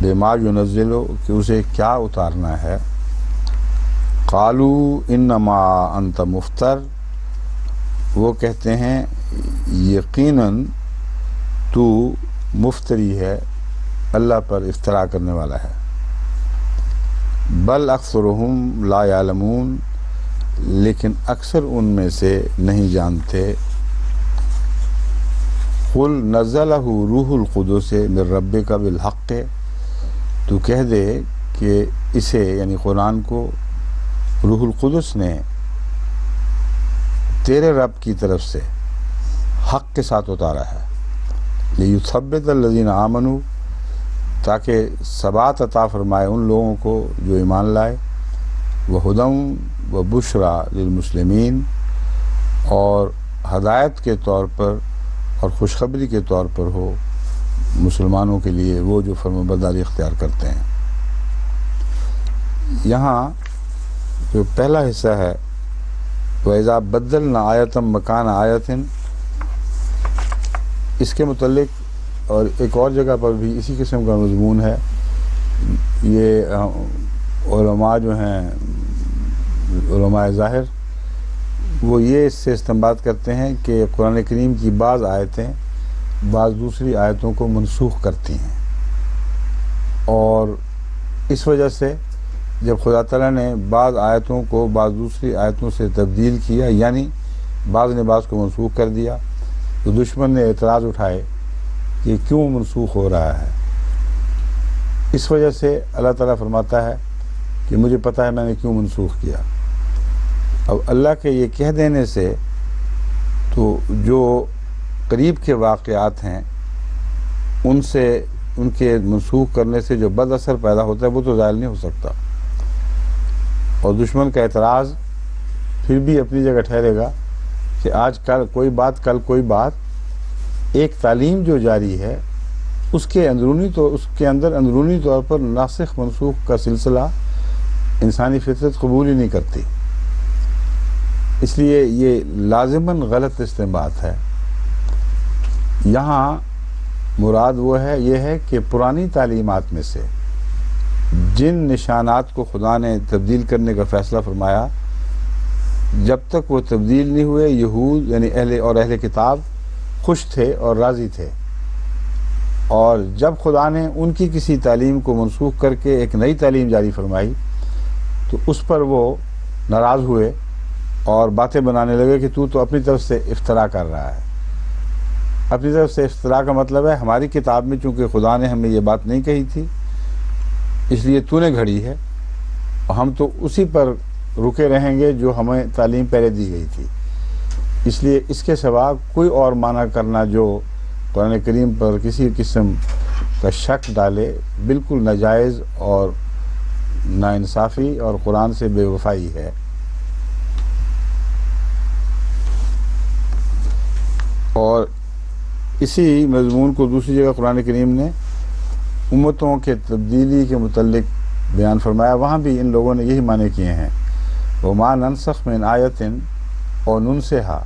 بما ينزل، کہ اسے کیا اتارنا ہے. قالوا انما انت مفتر، وہ کہتے ہیں یقیناً تو مفتری ہے، اللہ پر افترا کرنے والا ہے. بل اکثرهم لا يعلمون، لیکن اکثر ان میں سے نہیں جانتے. قل نزلہ روح القدس من ربک بالحق، تو کہہ دے کہ اسے یعنی قرآن کو روح القدس نے تیرے رب کی طرف سے حق کے ساتھ اتارا ہے، لیثبت الذین آمنوا، تاکہ ثبات عطا فرمائے ان لوگوں کو جو ایمان لائے، وہدی وبشریٰ للمسلمین، اور ہدایت کے طور پر اور خوشخبری کے طور پر ہو مسلمانوں کے لیے وہ جو فرمانبرداری اختیار کرتے ہیں۔ یہاں جو پہلا حصہ ہے وَإِذَا بَدَّلْنَا آیَةً مَكَانَ آیَةٍ، اس کے متعلق اور ایک اور جگہ پر بھی اسی قسم کا مضمون ہے۔ یہ علماء جو ہیں علماء ظاہر، وہ یہ اس سے استنباط کرتے ہیں کہ قرآن کریم کی بعض آیتیں بعض دوسری آیتوں کو منسوخ کرتی ہیں، اور اس وجہ سے جب خدا تعالیٰ نے بعض آیتوں کو بعض دوسری آیتوں سے تبدیل کیا، یعنی بعض نے بعض کو منسوخ کر دیا، تو دشمن نے اعتراض اٹھائے کہ کیوں منسوخ ہو رہا ہے۔ اس وجہ سے اللہ تعالیٰ فرماتا ہے کہ مجھے پتہ ہے میں نے کیوں منسوخ کیا۔ اب اللہ کے یہ کہہ دینے سے تو جو قریب کے واقعات ہیں ان سے ان کے منسوخ کرنے سے جو بد اثر پیدا ہوتا ہے وہ تو ظاہر نہیں ہو سکتا، اور دشمن کا اعتراض پھر بھی اپنی جگہ ٹھہرے گا کہ آج کل کوئی بات کل کوئی بات۔ ایک تعلیم جو جاری ہے اس کے اندر اندرونی طور پر ناسخ منسوخ کا سلسلہ انسانی فطرت قبول ہی نہیں کرتی، اس لیے یہ لازماً غلط استنباط ہے۔ یہاں مراد وہ ہے یہ ہے کہ پرانی تعلیمات میں سے جن نشانات کو خدا نے تبدیل کرنے کا فیصلہ فرمایا، جب تک وہ تبدیل نہیں ہوئے یہود یعنی اہل کتاب خوش تھے اور راضی تھے، اور جب خدا نے ان کی کسی تعلیم کو منسوخ کر کے ایک نئی تعلیم جاری فرمائی تو اس پر وہ ناراض ہوئے اور باتیں بنانے لگے کہ تو اپنی طرف سے افتراء کر رہا ہے۔ اپنی طرف سے افتراء کا مطلب ہے ہماری کتاب میں چونکہ خدا نے ہمیں یہ بات نہیں کہی تھی اس لیے تو نے گھڑی ہے، اور ہم تو اسی پر رکے رہیں گے جو ہمیں تعلیم پہلے دی گئی تھی۔ اس لیے اس کے سوا کوئی اور معنی کرنا جو قرآن کریم پر کسی قسم کا شک ڈالے بالکل ناجائز اور ناانصافی اور قرآن سے بے وفائی ہے۔ اور اسی مضمون کو دوسری جگہ قرآن کریم نے امتوں کے تبدیلی کے متعلق بیان فرمایا، وہاں بھی ان لوگوں نے یہی معنی کیے ہیں، وَمَا نَنسَخْ مِنْ آیَةٍ أَوْ نُنْسِهَا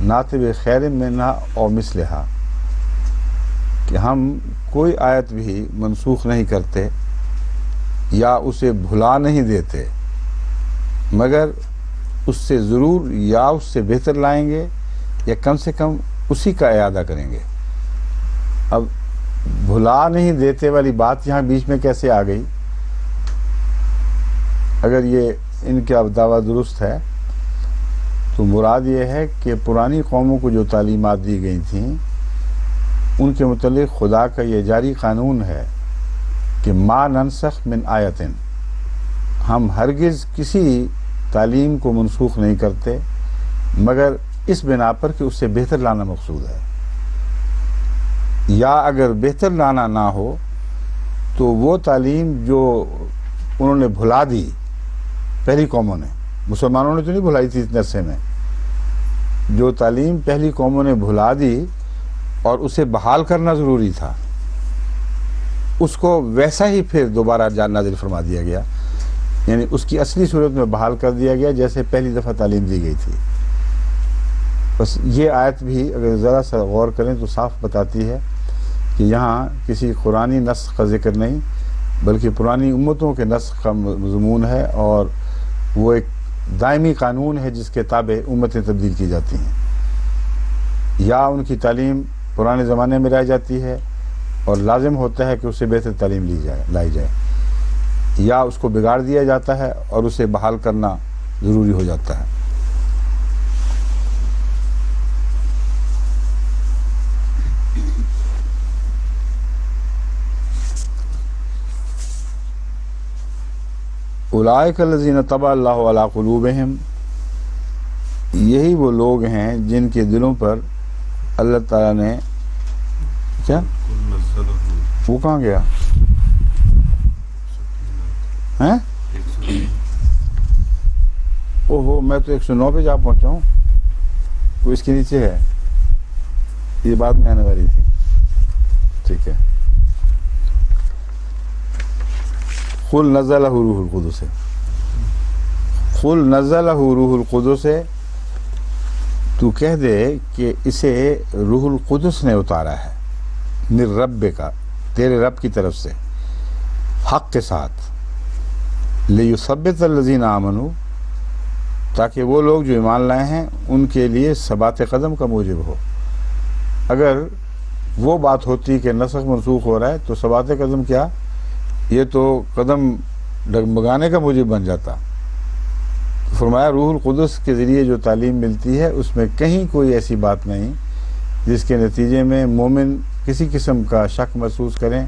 نَأْتِ بِخَيْرٍ مِنْهَا أَوْ مِثْلِهَا، کہ ہم کوئی آیت بھی منسوخ نہیں کرتے یا اسے بھلا نہیں دیتے مگر اس سے ضرور یا اس سے بہتر لائیں گے یا کم سے کم اسی کا اعادہ کریں گے۔ اب بھلا نہیں دیتے والی بات یہاں بیچ میں کیسے آ گئی؟ اگر یہ ان کا دعویٰ درست ہے تو مراد یہ ہے کہ پرانی قوموں کو جو تعلیمات دی گئی تھیں ان کے متعلق خدا کا یہ جاری قانون ہے کہ ما ننسخ من آیتن، ہم ہرگز کسی تعلیم کو منسوخ نہیں کرتے مگر اس بنا پر کہ اس سے بہتر لانا مقصود ہے، یا اگر بہتر لانا نہ ہو تو وہ تعلیم جو انہوں نے بھلا دی پہلی قوموں نے، مسلمانوں نے تو نہیں بھلائی تھی اتنے عرصے میں، جو تعلیم پہلی قوموں نے بھلا دی اور اسے بحال کرنا ضروری تھا اس کو ویسا ہی پھر دوبارہ نازل فرما دیا گیا، یعنی اس کی اصلی صورت میں بحال کر دیا گیا جیسے پہلی دفعہ تعلیم دی گئی تھی۔ بس یہ آیت بھی اگر ذرا سا غور کریں تو صاف بتاتی ہے کہ یہاں کسی قرآنی نسخ کا ذکر نہیں بلکہ پرانی امتوں کے نسخ کا مضمون ہے، اور وہ ایک دائمی قانون ہے جس کے تابع امتیں تبدیل کی جاتی ہیں، یا ان کی تعلیم پرانے زمانے میں رہ جاتی ہے اور لازم ہوتا ہے کہ اس سے بہتر تعلیم لائی جائے، یا اس کو بگاڑ دیا جاتا ہے اور اسے بحال کرنا ضروری ہو جاتا ہے۔ اولئک الذین طبع اللہ علی قلوبہم، یہی وہ لوگ ہیں جن کے دلوں پر اللہ تعالیٰ نے کیا، وہ کہاں گیا ہیں؟ اوہو، میں تو 109 پہ جا پہنچا ہوں، وہ اس کے نیچے ہے، یہ بعد میں آنے والی تھی. ٹھیک ہے. قل نزلہ روح القدس، قل نزلہ روح القدس، تو کہہ دے کہ اسے روح القدس نے اتارا ہے، من رب کا، تیرے رب کی طرف سے، حق کے ساتھ، لیثبت الذین آمنوا، تاکہ وہ لوگ جو ایمان لائے ہیں ان کے لیے ثبات قدم کا موجب ہو. اگر وہ بات ہوتی کہ نسخ منسوخ ہو رہا ہے تو ثبات قدم کیا، یہ تو قدم ڈگمگانے کا موجب بن جاتا. فرمایا روح القدس کے ذریعے جو تعلیم ملتی ہے اس میں کہیں کوئی ایسی بات نہیں جس کے نتیجے میں مومن کسی قسم کا شک محسوس کریں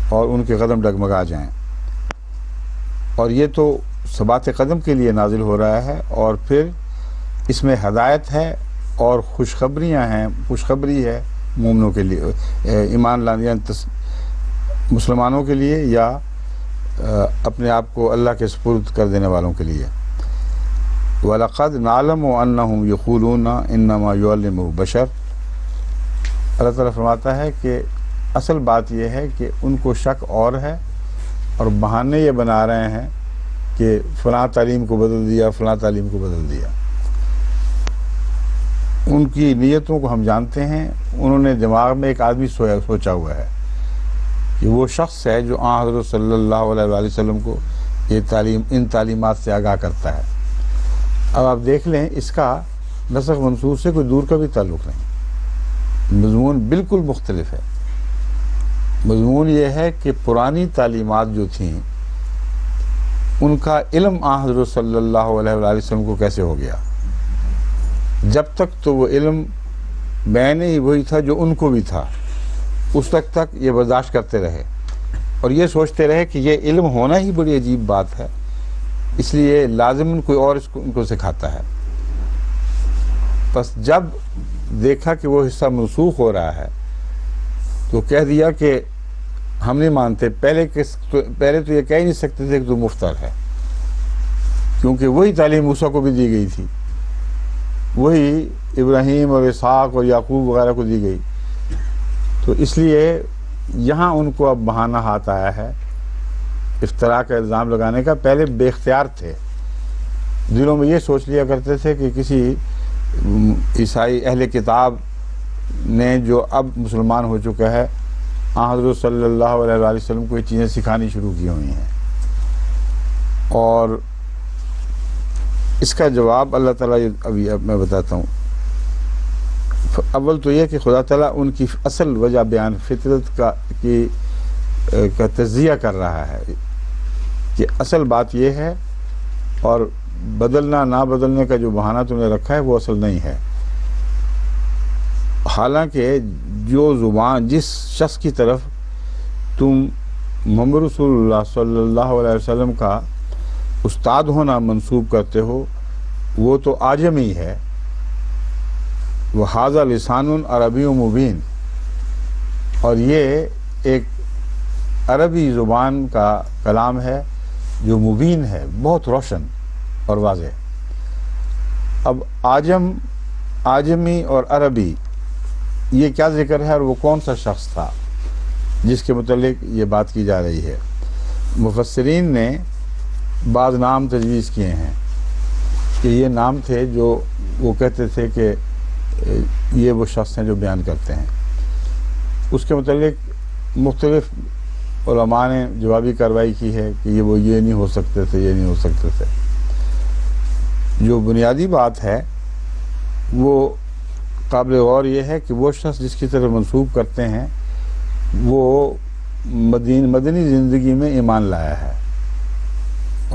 اور ان کے قدم ڈگمگا جائیں. اور یہ تو ثبات قدم کے لیے نازل ہو رہا ہے، اور پھر اس میں ہدایت ہے اور خوشخبریاں ہیں، خوشخبری ہے مومنوں کے لیے، ایمان لانے مسلمانوں کے لیے یا اپنے آپ کو اللہ کے سپرد کر دینے والوں کے لیے. وَلَقَدْ نَعْلَمُ أَنَّهُمْ يَقُولُونَ إِنَّمَا يُعَلِّمُهُ بَشَرٌ، اللہ تعالیٰ فرماتا ہے کہ اصل بات یہ ہے کہ ان کو شک اور ہے اور بہانے یہ بنا رہے ہیں کہ فلاں تعلیم کو بدل دیا، فلاں تعلیم کو بدل دیا. ان کی نیتوں کو ہم جانتے ہیں. انہوں نے دماغ میں ایک آدمی سوچا ہوا ہے کہ وہ شخص ہے جو آن حضرت صلی اللہ علیہ وآلہ وسلم کو یہ تعلیم، ان تعلیمات سے آگاہ کرتا ہے. اب آپ دیکھ لیں اس کا نسخ منسوخ سے کوئی دور کا بھی تعلق نہیں، مضمون بالکل مختلف ہے. مضمون یہ ہے کہ پرانی تعلیمات جو تھیں ان کا علم آن حضرت صلی اللہ علیہ وآلہ وسلم کو کیسے ہو گیا. جب تک تو وہ علم بین ہی وہی تھا جو ان کو بھی تھا، اس وقت تک یہ برداشت کرتے رہے اور یہ سوچتے رہے کہ یہ علم ہونا ہی بڑی عجیب بات ہے، اس لیے لازماً کوئی اور ان کو سکھاتا ہے. بس جب دیکھا کہ وہ حصہ منسوخ ہو رہا ہے تو کہہ دیا کہ ہم نہیں مانتے. پہلے تو یہ کہہ ہی نہیں سکتے تھے کہ تو مفتر ہے، کیونکہ وہی تعلیم موسیٰ کو بھی دی گئی تھی، وہی ابراہیم اور اسحاق اور یعقوب وغیرہ کو دی گئی. تو اس لیے یہاں ان کو اب بہانہ ہاتھ آیا ہے افتراء کا الزام لگانے کا. پہلے بے اختیار تھے، دلوں میں یہ سوچ لیا کرتے تھے کہ کسی عیسائی اہل کتاب نے جو اب مسلمان ہو چکا ہے، حضرت صلی اللہ علیہ وآلہ وسلم کو یہ چیزیں سکھانی شروع کی ہوئی ہیں. اور اس کا جواب اللہ تعالیٰ ابھی میں بتاتا ہوں. اول تو یہ کہ خدا تعالیٰ ان کی اصل وجہ بیان، فطرت کا تجزیہ کر رہا ہے کہ اصل بات یہ ہے، اور بدلنا نہ بدلنے کا جو بہانہ تم نے رکھا ہے وہ اصل نہیں ہے. حالانکہ جو زبان، جس شخص کی طرف تم محمد رسول اللہ صلی اللہ علیہ وسلم کا استاد ہونا منسوب کرتے ہو وہ تو عجمی ہے. وَهَذَا لِسَانٌ عَرَبِيٌّ مُبِينٌ، اور یہ ایک عربی زبان کا کلام ہے جو مبین ہے، بہت روشن اور واضح. اب عجمی اور عربی یہ کیا ذکر ہے اور وہ کون سا شخص تھا جس کے متعلق یہ بات کی جا رہی ہے؟ مفسرین نے بعض نام تجویز کیے ہیں کہ یہ نام تھے جو وہ کہتے تھے کہ یہ وہ شخص ہیں جو بیان کرتے ہیں. اس کے متعلق مختلف علماء نے جوابی کارروائی کی ہے کہ یہ نہیں ہو سکتے تھے، یہ نہیں ہو سکتے تھے. جو بنیادی بات ہے وہ قابل غور یہ ہے کہ وہ شخص جس کی طرف منسوب کرتے ہیں وہ مدنی زندگی میں ایمان لایا ہے،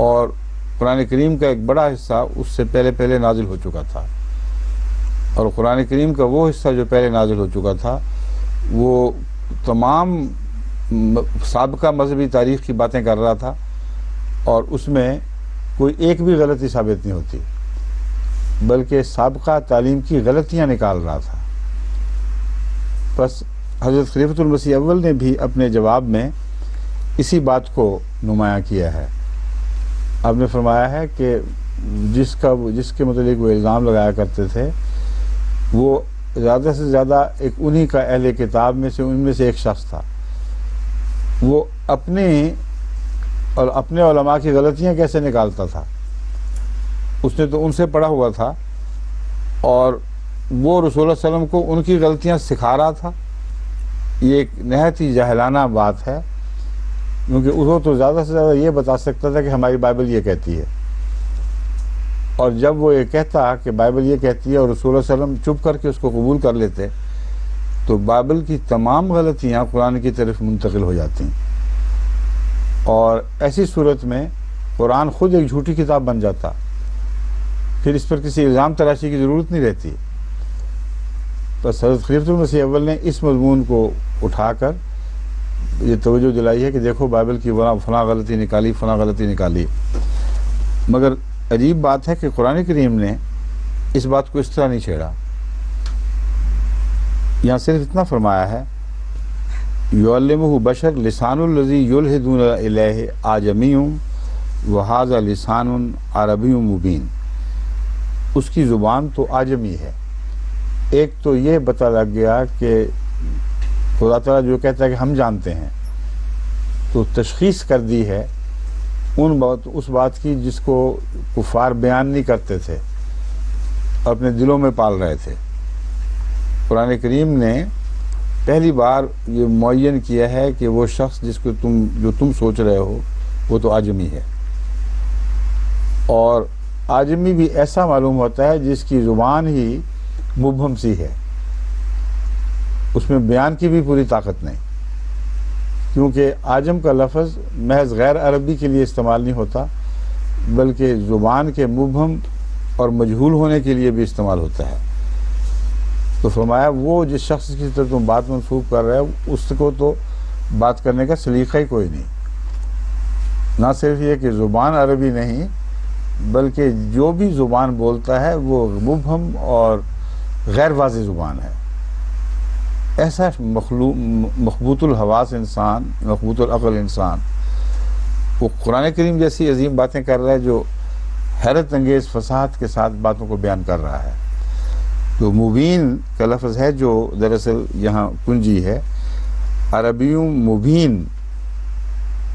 اور قرآن کریم کا ایک بڑا حصہ اس سے پہلے نازل ہو چکا تھا. اور قرآن کریم کا وہ حصہ جو پہلے نازل ہو چکا تھا وہ تمام سابقہ مذہبی تاریخ کی باتیں کر رہا تھا، اور اس میں کوئی ایک بھی غلطی ثابت نہیں ہوتی، بلکہ سابقہ تعلیم کی غلطیاں نکال رہا تھا۔ بس حضرت خلیفۃ المسیح اول نے بھی اپنے جواب میں اسی بات کو نمایاں کیا ہے۔ آپ نے فرمایا ہے کہ جس کے متعلق وہ الزام لگایا کرتے تھے وہ زیادہ سے زیادہ ایک انہی کا اہل کتاب میں سے ان میں سے ایک شخص تھا۔ وہ اپنے علماء کی غلطیاں کیسے نکالتا تھا؟ اس نے تو ان سے پڑھا ہوا تھا اور وہ رسول اللہ صلی اللہ علیہ وسلم کو ان کی غلطیاں سکھا رہا تھا۔ یہ ایک نہایت ہی جاہلانہ بات ہے، کیونکہ وہ تو زیادہ سے زیادہ یہ بتا سکتا تھا کہ ہماری بائبل یہ کہتی ہے، اور جب وہ یہ کہتا کہ بائبل یہ کہتی ہے اور رسول اللہ صلی اللہ علیہ وسلم چپ کر کے اس کو قبول کر لیتے تو بائبل کی تمام غلطیاں قرآن کی طرف منتقل ہو جاتی ہیں، اور ایسی صورت میں قرآن خود ایک جھوٹی کتاب بن جاتا، پھر اس پر کسی الزام تراشی کی ضرورت نہیں رہتی۔ بس حضرت خلیفۃ المسیح اول نے اس مضمون کو اٹھا کر یہ توجہ دلائی ہے کہ دیکھو بائبل کی فلاں غلطی نکالی، فلاں غلطی نکالی۔ مگر عجیب بات ہے کہ قرآن کریم نے اس بات کو اس طرح نہیں چھیڑا، یہاں صرف اتنا فرمایا ہے یعلمہ بشر لسان الذی یلحدون الیہ اعجمی وہذا لسان عربی مبین۔ اس کی زبان تو اعجمی ہے۔ ایک تو یہ پتہ لگ گیا کہ خدا تعالیٰ جو کہتا ہے کہ ہم جانتے ہیں، تو تشخیص کر دی ہے اس بات کی جس کو کفار بیان نہیں کرتے تھے، اپنے دلوں میں پال رہے تھے۔ قرآن کریم نے پہلی بار یہ معین کیا ہے کہ وہ شخص جو تم سوچ رہے ہو وہ تو اعجمی ہے، اور اعجمی بھی ایسا معلوم ہوتا ہے جس کی زبان ہی مبہم سی ہے، اس میں بیان کی بھی پوری طاقت نہیں، کیونکہ اعجم کا لفظ محض غیر عربی کے لیے استعمال نہیں ہوتا بلکہ زبان کے مبہم اور مجہول ہونے کے لیے بھی استعمال ہوتا ہے۔ تو فرمایا وہ جس شخص کی طرف تم بات منسوخ کر رہے ہو اس کو تو بات کرنے کا سلیقہ ہی کوئی نہیں، نہ صرف یہ کہ زبان عربی نہیں بلکہ جو بھی زبان بولتا ہے وہ مبہم اور غیر واضح زبان ہے۔ ایسا مخبوط الحواس انسان، مخبوط العقل انسان وہ قرآن کریم جیسی عظیم باتیں کر رہا ہے جو حیرت انگیز فصاحت کے ساتھ باتوں کو بیان کر رہا ہے۔ تو مبین کا لفظ ہے جو دراصل یہاں کنجی ہے، عربی مبین۔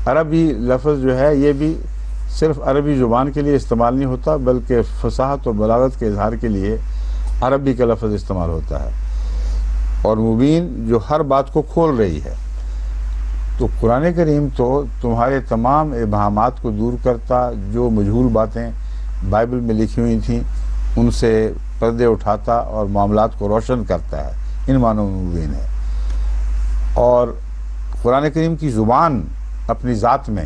عربی لفظ جو ہے یہ بھی صرف عربی زبان کے لیے استعمال نہیں ہوتا بلکہ فصاحت و بلاغت کے اظہار کے لیے عربی کا لفظ استعمال ہوتا ہے، اور مبین جو ہر بات کو کھول رہی ہے۔ تو قرآن کریم تو تمہارے تمام ابہامات کو دور کرتا، جو مجہول باتیں بائبل میں لکھی ہوئی تھیں ان سے پردے اٹھاتا اور معاملات کو روشن کرتا ہے، ان معنوں میں مبین ہے۔ اور قرآن کریم کی زبان اپنی ذات میں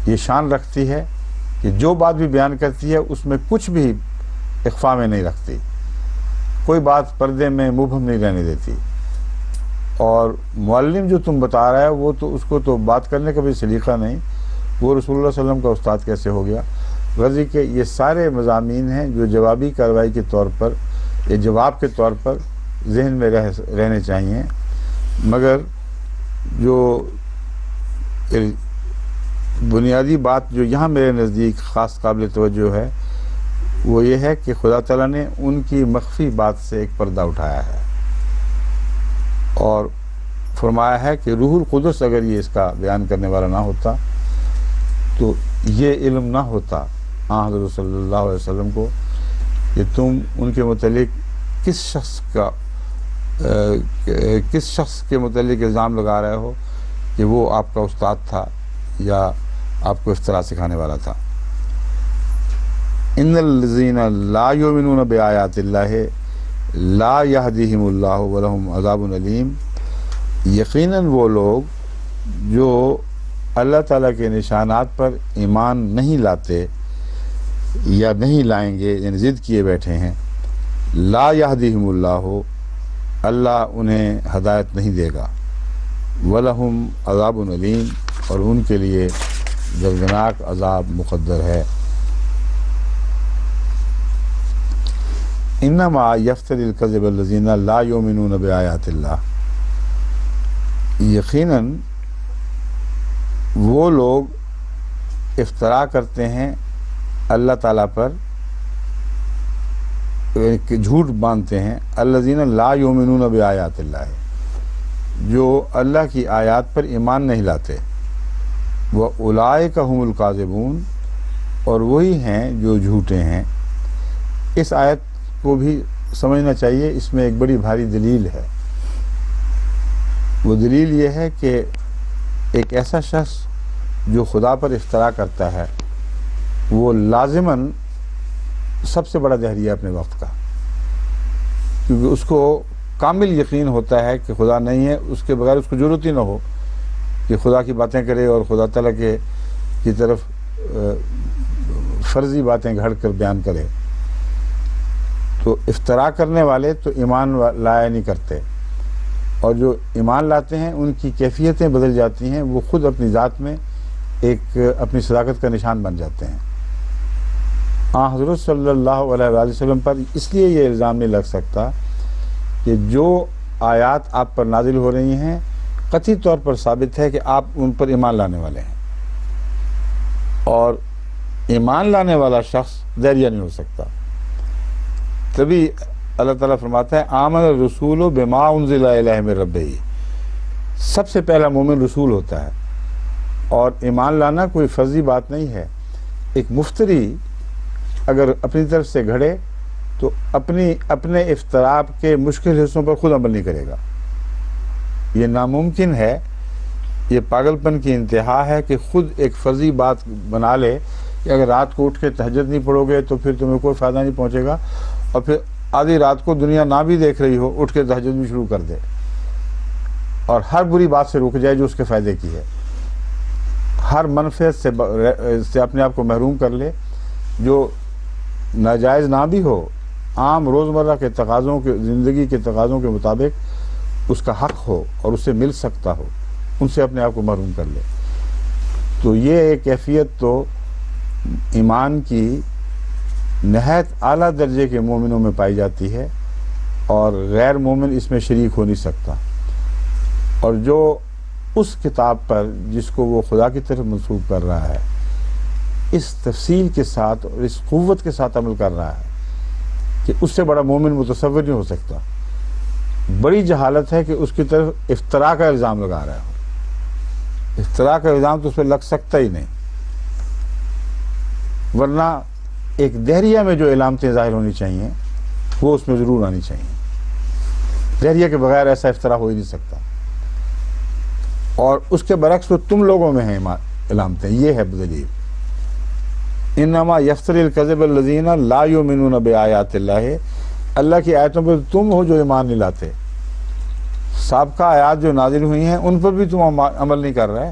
یہ شان رکھتی ہے کہ جو بات بھی بیان کرتی ہے اس میں کچھ بھی اخفا میں نہیں رکھتی، کوئی بات پردے میں مبہم نہیں رہنے دیتی۔ اور معلم جو تم بتا رہا ہے وہ تو اس کو تو بات کرنے کا بھی سلیقہ نہیں، وہ رسول اللہ صلی اللہ علیہ وسلم کا استاد کیسے ہو گیا؟ غرض کہ یہ سارے مضامین ہیں جو جوابی کارروائی کے طور پر یا جواب کے طور پر ذہن میں رہنے چاہیے، مگر جو بنیادی بات جو یہاں میرے نزدیک خاص قابل توجہ ہے وہ یہ ہے کہ خدا تعالیٰ نے ان کی مخفی بات سے ایک پردہ اٹھایا ہے اور فرمایا ہے کہ روح القدس اگر یہ اس کا بیان کرنے والا نہ ہوتا تو یہ علم نہ ہوتا حضرت صلی اللہ علیہ وسلم کو کہ تم ان کے متعلق کس شخص کے متعلق الزام لگا رہے ہو کہ وہ آپ کا استاد تھا یا آپ کو افطرا سکھانے والا تھا۔ ان الذین لا یؤمنون بآیات اللہ لا یہدیہم اللہ ولہم عذاب علیم۔ یقیناً وہ لوگ جو اللہ تعالیٰ کے نشانات پر ایمان نہیں لاتے یا نہیں لائیں گے، یعنی ضد کیے بیٹھے ہیں، لا یہدیہم اللہ، اللہ انہیں ہدایت نہیں دے گا، وَلَهُمْ عَذَابٌ عَلِيمٌ، اور ان کے لیے دردناک عذاب مقدر ہے۔ انما یفتری الکذب الذین لا یؤمنون بآیات اللہ، یقیناً وہ لوگ افترا کرتے ہیں اللہ تعالیٰ پر، جھوٹ باندھتے ہیں، الذین لا یؤمنون بآیات اللہ، جو اللہ کی آیات پر ایمان نہیں لاتے، وَأُولَئِكَ هُمُ الْكَاذِبُونَ، اور وہی ہیں جو جھوٹے ہیں۔ اس آیت کو بھی سمجھنا چاہیے، اس میں ایک بڑی بھاری دلیل ہے۔ وہ دلیل یہ ہے کہ ایک ایسا شخص جو خدا پر افترا کرتا ہے وہ لازماً سب سے بڑا دہریہ اپنے وقت کا، کیونکہ اس کو کامل یقین ہوتا ہے کہ خدا نہیں ہے، اس کے بغیر اس کو ضرورت ہی نہ ہو کہ خدا کی باتیں کرے اور خدا تعالیٰ کی طرف فرضی باتیں گھڑ کر بیان کرے۔ تو افترا کرنے والے تو ایمان لایا نہیں کرتے، اور جو ایمان لاتے ہیں ان کی کیفیتیں بدل جاتی ہیں، وہ خود اپنی ذات میں ایک اپنی صداقت کا نشان بن جاتے ہیں۔ حضرت صلی اللہ علیہ وآلہ وسلم پر اس لیے یہ الزام نہیں لگ سکتا کہ جو آیات آپ پر نازل ہو رہی ہیں قطعی طور پر ثابت ہے کہ آپ ان پر ایمان لانے والے ہیں، اور ایمان لانے والا شخص دہریہ نہیں ہو سکتا۔ تبھی اللہ تعالیٰ فرماتا ہے آمن الرسول بما انزل الیہ من ربہ، سب سے پہلا مومن رسول ہوتا ہے، اور ایمان لانا کوئی فرضی بات نہیں ہے۔ ایک مفتری اگر اپنی طرف سے گھڑے تو اپنے افتراء کے مشکل حصوں پر خود عمل نہیں کرے گا، یہ ناممکن ہے، یہ پاگل پن کی انتہا ہے کہ خود ایک فرضی بات بنا لے کہ اگر رات کو اٹھ کے تہجد نہیں پڑھو گے تو پھر تمہیں کوئی فائدہ نہیں پہنچے گا، اور پھر آدھی رات کو دنیا نہ بھی دیکھ رہی ہو اٹھ کے تہجد بھی شروع کر دے اور ہر بری بات سے رک جائے جو اس کے فائدے کی ہے، ہر منفعت سے اپنے آپ کو محروم کر لے، جو ناجائز نہ بھی ہو، عام روزمرہ کے تقاضوں کے، زندگی کے تقاضوں کے مطابق اس کا حق ہو اور اسے مل سکتا ہو، ان سے اپنے آپ کو محروم کر لے۔ تو یہ ایک کیفیت تو ایمان کی نہایت اعلیٰ درجے کے مومنوں میں پائی جاتی ہے، اور غیر مومن اس میں شریک ہو نہیں سکتا۔ اور جو اس کتاب پر جس کو وہ خدا کی طرف منسوب کر رہا ہے اس تفصیل کے ساتھ اور اس قوت کے ساتھ عمل کر رہا ہے کہ اس سے بڑا مومن متصور نہیں ہو سکتا، بڑی جہالت ہے کہ اس کی طرف افتراء کا الزام لگا رہا ہو۔ افتراء کا الزام تو اس پہ لگ سکتا ہی نہیں، ورنہ ایک دہریہ میں جو علامتیں ظاہر ہونی چاہیے وہ اس میں ضرور آنی چاہیے۔ دہریہ کے بغیر ایسا افتراء ہو ہی نہیں سکتا، اور اس کے برعکس وہ تم لوگوں میں ہیں علامتیں، یہ ہے دلیل۔ انما یفتری الکذب الذین لا یؤمنون بآیات اللہ، اللہ کی آیتوں پر تم ہو جو ایمان نہیں لاتے، سابقہ آیات جو نازل ہوئی ہیں ان پر بھی تم عمل نہیں کر رہے،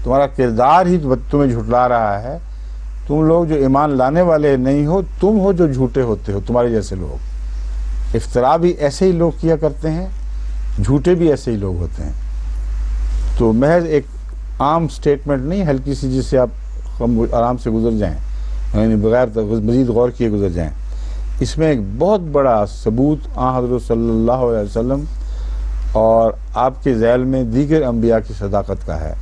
تمہارا کردار ہی تمہیں جھٹلا رہا ہے۔ تم لوگ جو ایمان لانے والے نہیں ہو، تم ہو جو جھوٹے ہوتے ہو، تمہارے جیسے لوگ۔ افتراء بھی ایسے ہی لوگ کیا کرتے ہیں، جھوٹے بھی ایسے ہی لوگ ہوتے ہیں۔ تو محض ایک عام سٹیٹمنٹ نہیں، ہلکی سی جس سے آپ آرام سے گزر جائیں، یعنی بغیر مزید غور کیے گزر جائیں، اس میں ایک بہت بڑا ثبوت حضرت صلی اللہ علیہ وسلم اور آپ کے ذیل میں دیگر انبیاء کی صداقت کا ہے۔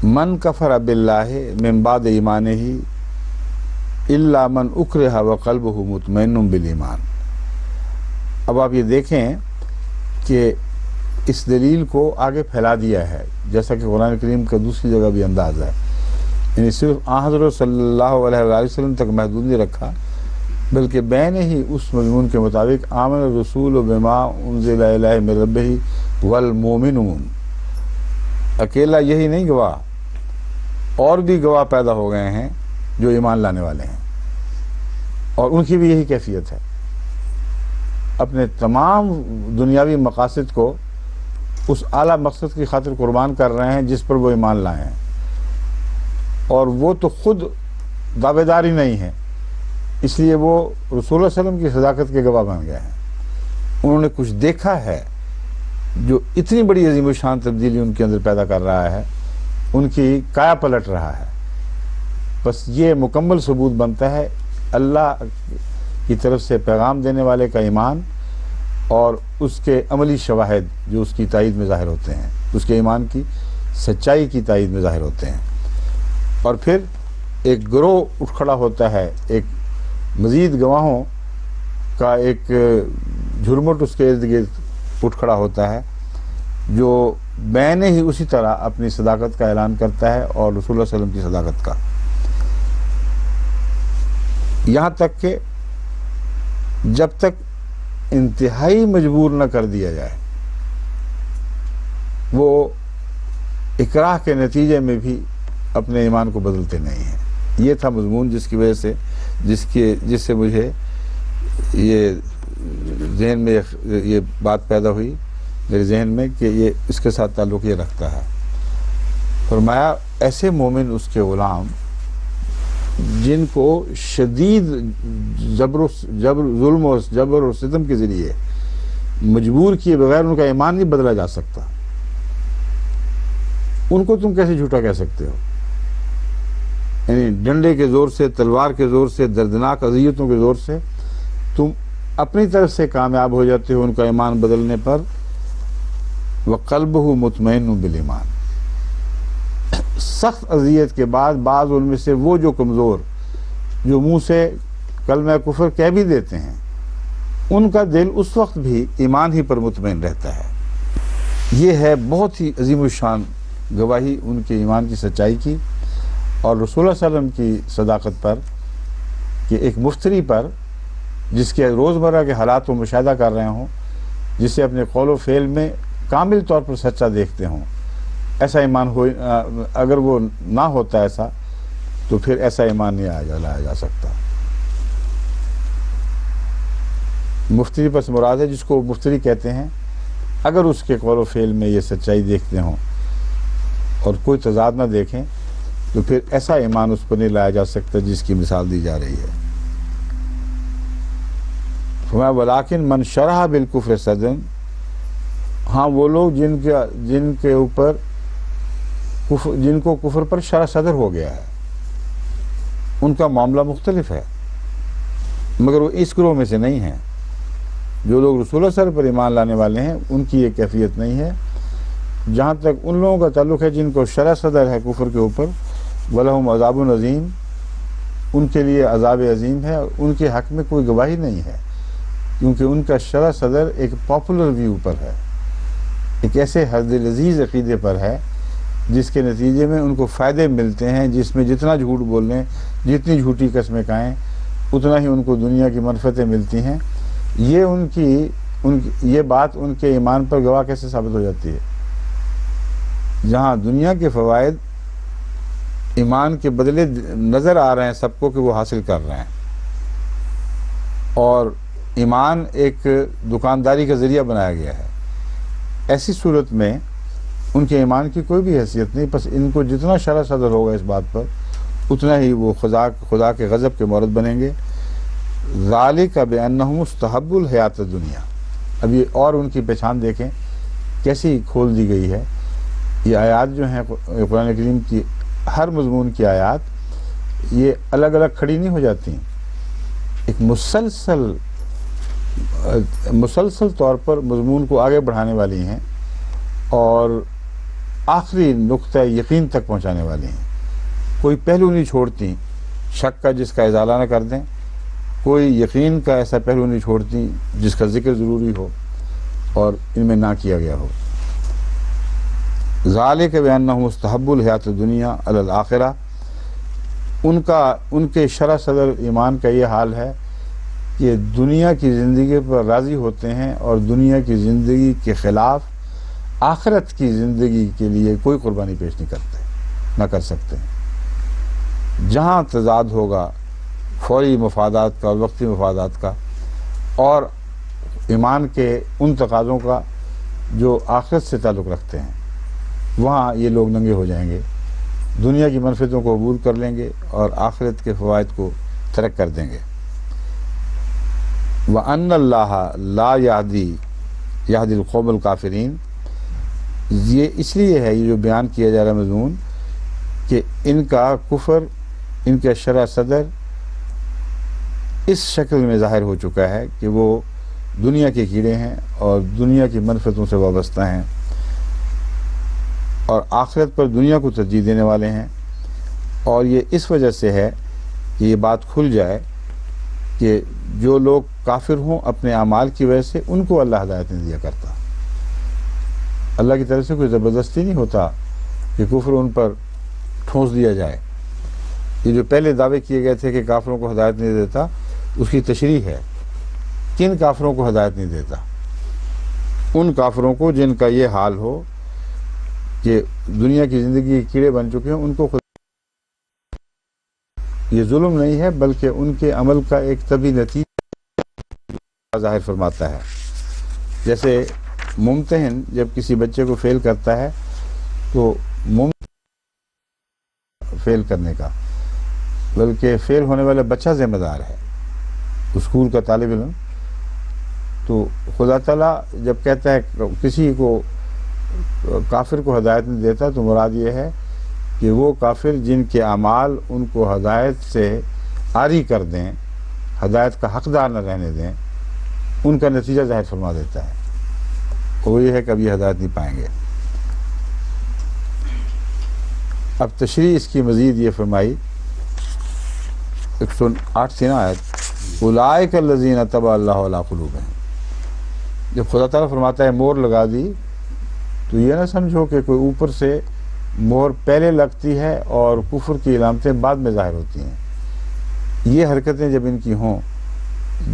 من کفر باللہ من بعد ایمانہ الا من اکرہ وقلبہ مطمئن بالایمان۔ اب آپ یہ دیکھیں کہ اس دلیل کو آگے پھیلا دیا ہے، جیسا کہ قرآن کریم کا دوسری جگہ بھی انداز ہے، یعنی صرف حضرت صلی اللہ علیہ وآلہ وسلم تک محدود نہیں رکھا، بلکہ بین ہی اس مضمون کے مطابق آمن الرسول بما انزل الیہ من ربہ والمؤمنون، اکیلا یہی نہیں گواہ، اور بھی گواہ پیدا ہو گئے ہیں جو ایمان لانے والے ہیں، اور ان کی بھی یہی کیفیت ہے، اپنے تمام دنیاوی مقاصد کو اس اعلیٰ مقصد کی خاطر قربان کر رہے ہیں جس پر وہ ایمان لائے ہیں، اور وہ تو خود دعوے دار ہی نہیں ہیں، اس لیے وہ رسول اللہ علیہ وسلم کی صداقت کے گواہ بن گئے ہیں۔ انہوں نے کچھ دیکھا ہے جو اتنی بڑی عظیم الشان تبدیلی ان کے اندر پیدا کر رہا ہے ان کی کایا پلٹ رہا ہے. بس یہ مکمل ثبوت بنتا ہے اللہ کی طرف سے پیغام دینے والے کا ایمان اور اس کے عملی شواہد جو اس کی تائید میں ظاہر ہوتے ہیں، اس کے ایمان کی سچائی کی تائید میں ظاہر ہوتے ہیں. اور پھر ایک گروہ اٹھ کھڑا ہوتا ہے، ایک مزید گواہوں کا ایک جھرمٹ اس کے ارد گرد اٹھ کھڑا ہوتا ہے جو بین ہی اسی طرح اپنی صداقت کا اعلان کرتا ہے اور رسول اللہ صلی اللہ علیہ وسلم کی صداقت کا، یہاں تک کہ جب تک انتہائی مجبور نہ کر دیا جائے وہ اکراہ کے نتیجے میں بھی اپنے ایمان کو بدلتے نہیں ہیں. یہ تھا مضمون جس کی وجہ سے جس سے مجھے یہ ذہن میں یہ بات پیدا ہوئی میرے ذہن میں کہ یہ اس کے ساتھ تعلق یہ رکھتا ہے. فرمایا ایسے مومن اس کے غلام جن کو شدید ظلم و جبر اور ستم کے ذریعے مجبور کیے بغیر ان کا ایمان نہیں بدلا جا سکتا، ان کو تم کیسے جھوٹا کہہ سکتے ہو؟ یعنی ڈنڈے کے زور سے، تلوار کے زور سے، دردناک اذیتوں کے زور سے تم اپنی طرف سے کامیاب ہو جاتے ہو ان کا ایمان بدلنے پر. وَقَلْبُهُ مُطْمَئِنٌ بِالْإِيمَانِ. سخت اذیت کے بعد بعض ان میں سے وہ جو کمزور جو منہ سے کلمہ کفر کہہ بھی دیتے ہیں ان کا دل اس وقت بھی ایمان ہی پر مطمئن رہتا ہے. یہ ہے بہت ہی عظیم الشان گواہی ان کے ایمان کی سچائی کی اور رسول اللہ صلی اللہ علیہ وسلم کی صداقت پر کہ ایک مفتری پر جس کے روزمرہ کے حالات کو مشاہدہ کر رہے ہوں، جسے اپنے قول و فعل میں کامل طور پر سچا دیکھتے ہوں، ایسا ایمان ہو اگر وہ نہ ہوتا ایسا تو پھر ایسا ایمان نہیں لایا جا سکتا. مفتری پر مراد ہے جس کو مفتری کہتے ہیں، اگر اس کے قول و فعل میں یہ سچائی دیکھتے ہوں اور کوئی تضاد نہ دیکھیں تو پھر ایسا ایمان اس پر نہیں لایا جا سکتا جس کی مثال دی جا رہی ہے. وَلَٰكِن مَنْ شَرَحَ بِالْكُفْرِ صَدْرًا. ہاں وہ لوگ جن کو کفر پر شرح صدر ہو گیا ہے ان کا معاملہ مختلف ہے، مگر وہ اس گروہ میں سے نہیں ہیں. جو لوگ رسول اللہ صلی اللہ علیہ وسلم پر ایمان لانے والے ہیں ان کی یہ کیفیت نہیں ہے. جہاں تک ان لوگوں کا تعلق ہے جن کو شرح صدر ہے کفر کے اوپر، وَلَهُمْ عَذَابٌ عَظِيمٌ. ان کے لیے عذاب عظیم ہے. ان کے حق میں کوئی گواہی نہیں ہے کیونکہ ان کا شرح صدر ایک پاپولر ویو پر ہے، ایک ایسے حد لذیذ عقیدے پر ہے جس کے نتیجے میں ان کو فائدے ملتے ہیں، جس میں جتنا جھوٹ بول لیں، جتنی جھوٹی قسمیں کھائیں اتنا ہی ان کو دنیا کی منفعتیں ملتی ہیں. یہ بات ان کے ایمان پر گواہ کیسے ثابت ہو جاتی ہے؟ جہاں دنیا کے فوائد ایمان کے بدلے نظر آ رہے ہیں سب کو کہ وہ حاصل کر رہے ہیں، اور ایمان ایک دکانداری کا ذریعہ بنایا گیا ہے، ایسی صورت میں ان کے ایمان کی کوئی بھی حیثیت نہیں. بس ان کو جتنا شرح صدر ہوگا اس بات پر اتنا ہی وہ خدا کے غضب کے مورد بنیں گے. ذالک بأنہم مستحب الحیات الدنیا. اب یہ اور ان کی پہچان دیکھیں کیسی کھول دی گئی ہے. یہ آیات جو ہیں قرآن کریم کی ہر مضمون کی آیات یہ الگ الگ کھڑی نہیں ہو جاتی، ایک مسلسل طور پر مضمون کو آگے بڑھانے والی ہیں اور آخری نقطہ یقین تک پہنچانے والی ہیں. کوئی پہلو نہیں چھوڑتی شک کا جس کا ازالہ نہ کر دیں، کوئی یقین کا ایسا پہلو نہیں چھوڑتی جس کا ذکر ضروری ہو اور ان میں نہ کیا گیا ہو. ذالک بأنہ مستحب الحیات الدنیا علی الآخرہ. ان کے شرح صدر ایمان کا یہ حال ہے کہ دنیا کی زندگی پر راضی ہوتے ہیں اور دنیا کی زندگی کے خلاف آخرت کی زندگی کے لیے کوئی قربانی پیش نہ کر سکتے. جہاں تضاد ہوگا فوری مفادات کا اور وقتی مفادات کا اور ایمان کے ان تقاضوں کا جو آخرت سے تعلق رکھتے ہیں، وہاں یہ لوگ ننگے ہو جائیں گے، دنیا کی منفعتوں کو عبور کر لیں گے اور آخرت کے فوائد کو ترک کر دیں گے. وَأَنَّ اللَّهَ لَا يَهْدِي الْقَوْمَ الْكَافِرِينَ. یہ اس لیے ہے یہ جو بیان کیا جا رہا مضمون کہ ان کا کفر، ان کا شرع صدر اس شکل میں ظاہر ہو چکا ہے کہ وہ دنیا کے کیڑے ہیں اور دنیا کی منفعتوں سے وابستہ ہیں اور آخرت پر دنیا کو ترجیح دینے والے ہیں. اور یہ اس وجہ سے ہے کہ یہ بات کھل جائے کہ جو لوگ کافر ہوں اپنے اعمال کی وجہ سے ان کو اللہ ہدایت نہیں دیا کرتا. اللہ کی طرف سے کوئی زبردستی نہیں ہوتا کہ کفر ان پر ٹھونس دیا جائے. یہ جو پہلے دعوے کیے گئے تھے کہ کافروں کو ہدایت نہیں دیتا، اس کی تشریح ہے. کن کافروں کو ہدایت نہیں دیتا؟ ان کافروں کو جن کا یہ حال ہو کہ دنیا کی زندگی کے کیڑے بن چکے ہیں، ان کو خود یہ ظلم نہیں ہے بلکہ ان کے عمل کا ایک طبی نتیجہ ظاہر فرماتا ہے. جیسے ممتحن جب کسی بچے کو فیل کرتا ہے تو فیل کرنے کا، بلکہ فیل ہونے والا بچہ ذمہ دار ہے، اسکول کا طالب علم. تو خدا تعالیٰ جب کہتا ہے کسی کو کافر کو ہدایت نہیں دیتا تو مراد یہ ہے کہ وہ کافر جن کے اعمال ان کو ہدایت سے عاری کر دیں، ہدایت کا حقدار نہ رہنے دیں، ان کا نتیجہ ظاہر فرما دیتا ہے. وہ یہ ہے کہ اب یہ ہدایت نہیں پائیں گے. اب تشریح اس کی مزید یہ فرمائی 108 تھی نا آیت، اولئک الذین طبع اللہ علی قلوبہم. جب خدا تعالیٰ فرماتا ہے مہر لگا دی، تو یہ نہ سمجھو کہ کوئی اوپر سے مہر پہلے لگتی ہے اور کفر کی علامتیں بعد میں ظاہر ہوتی ہیں. یہ حرکتیں جب ان کی ہوں،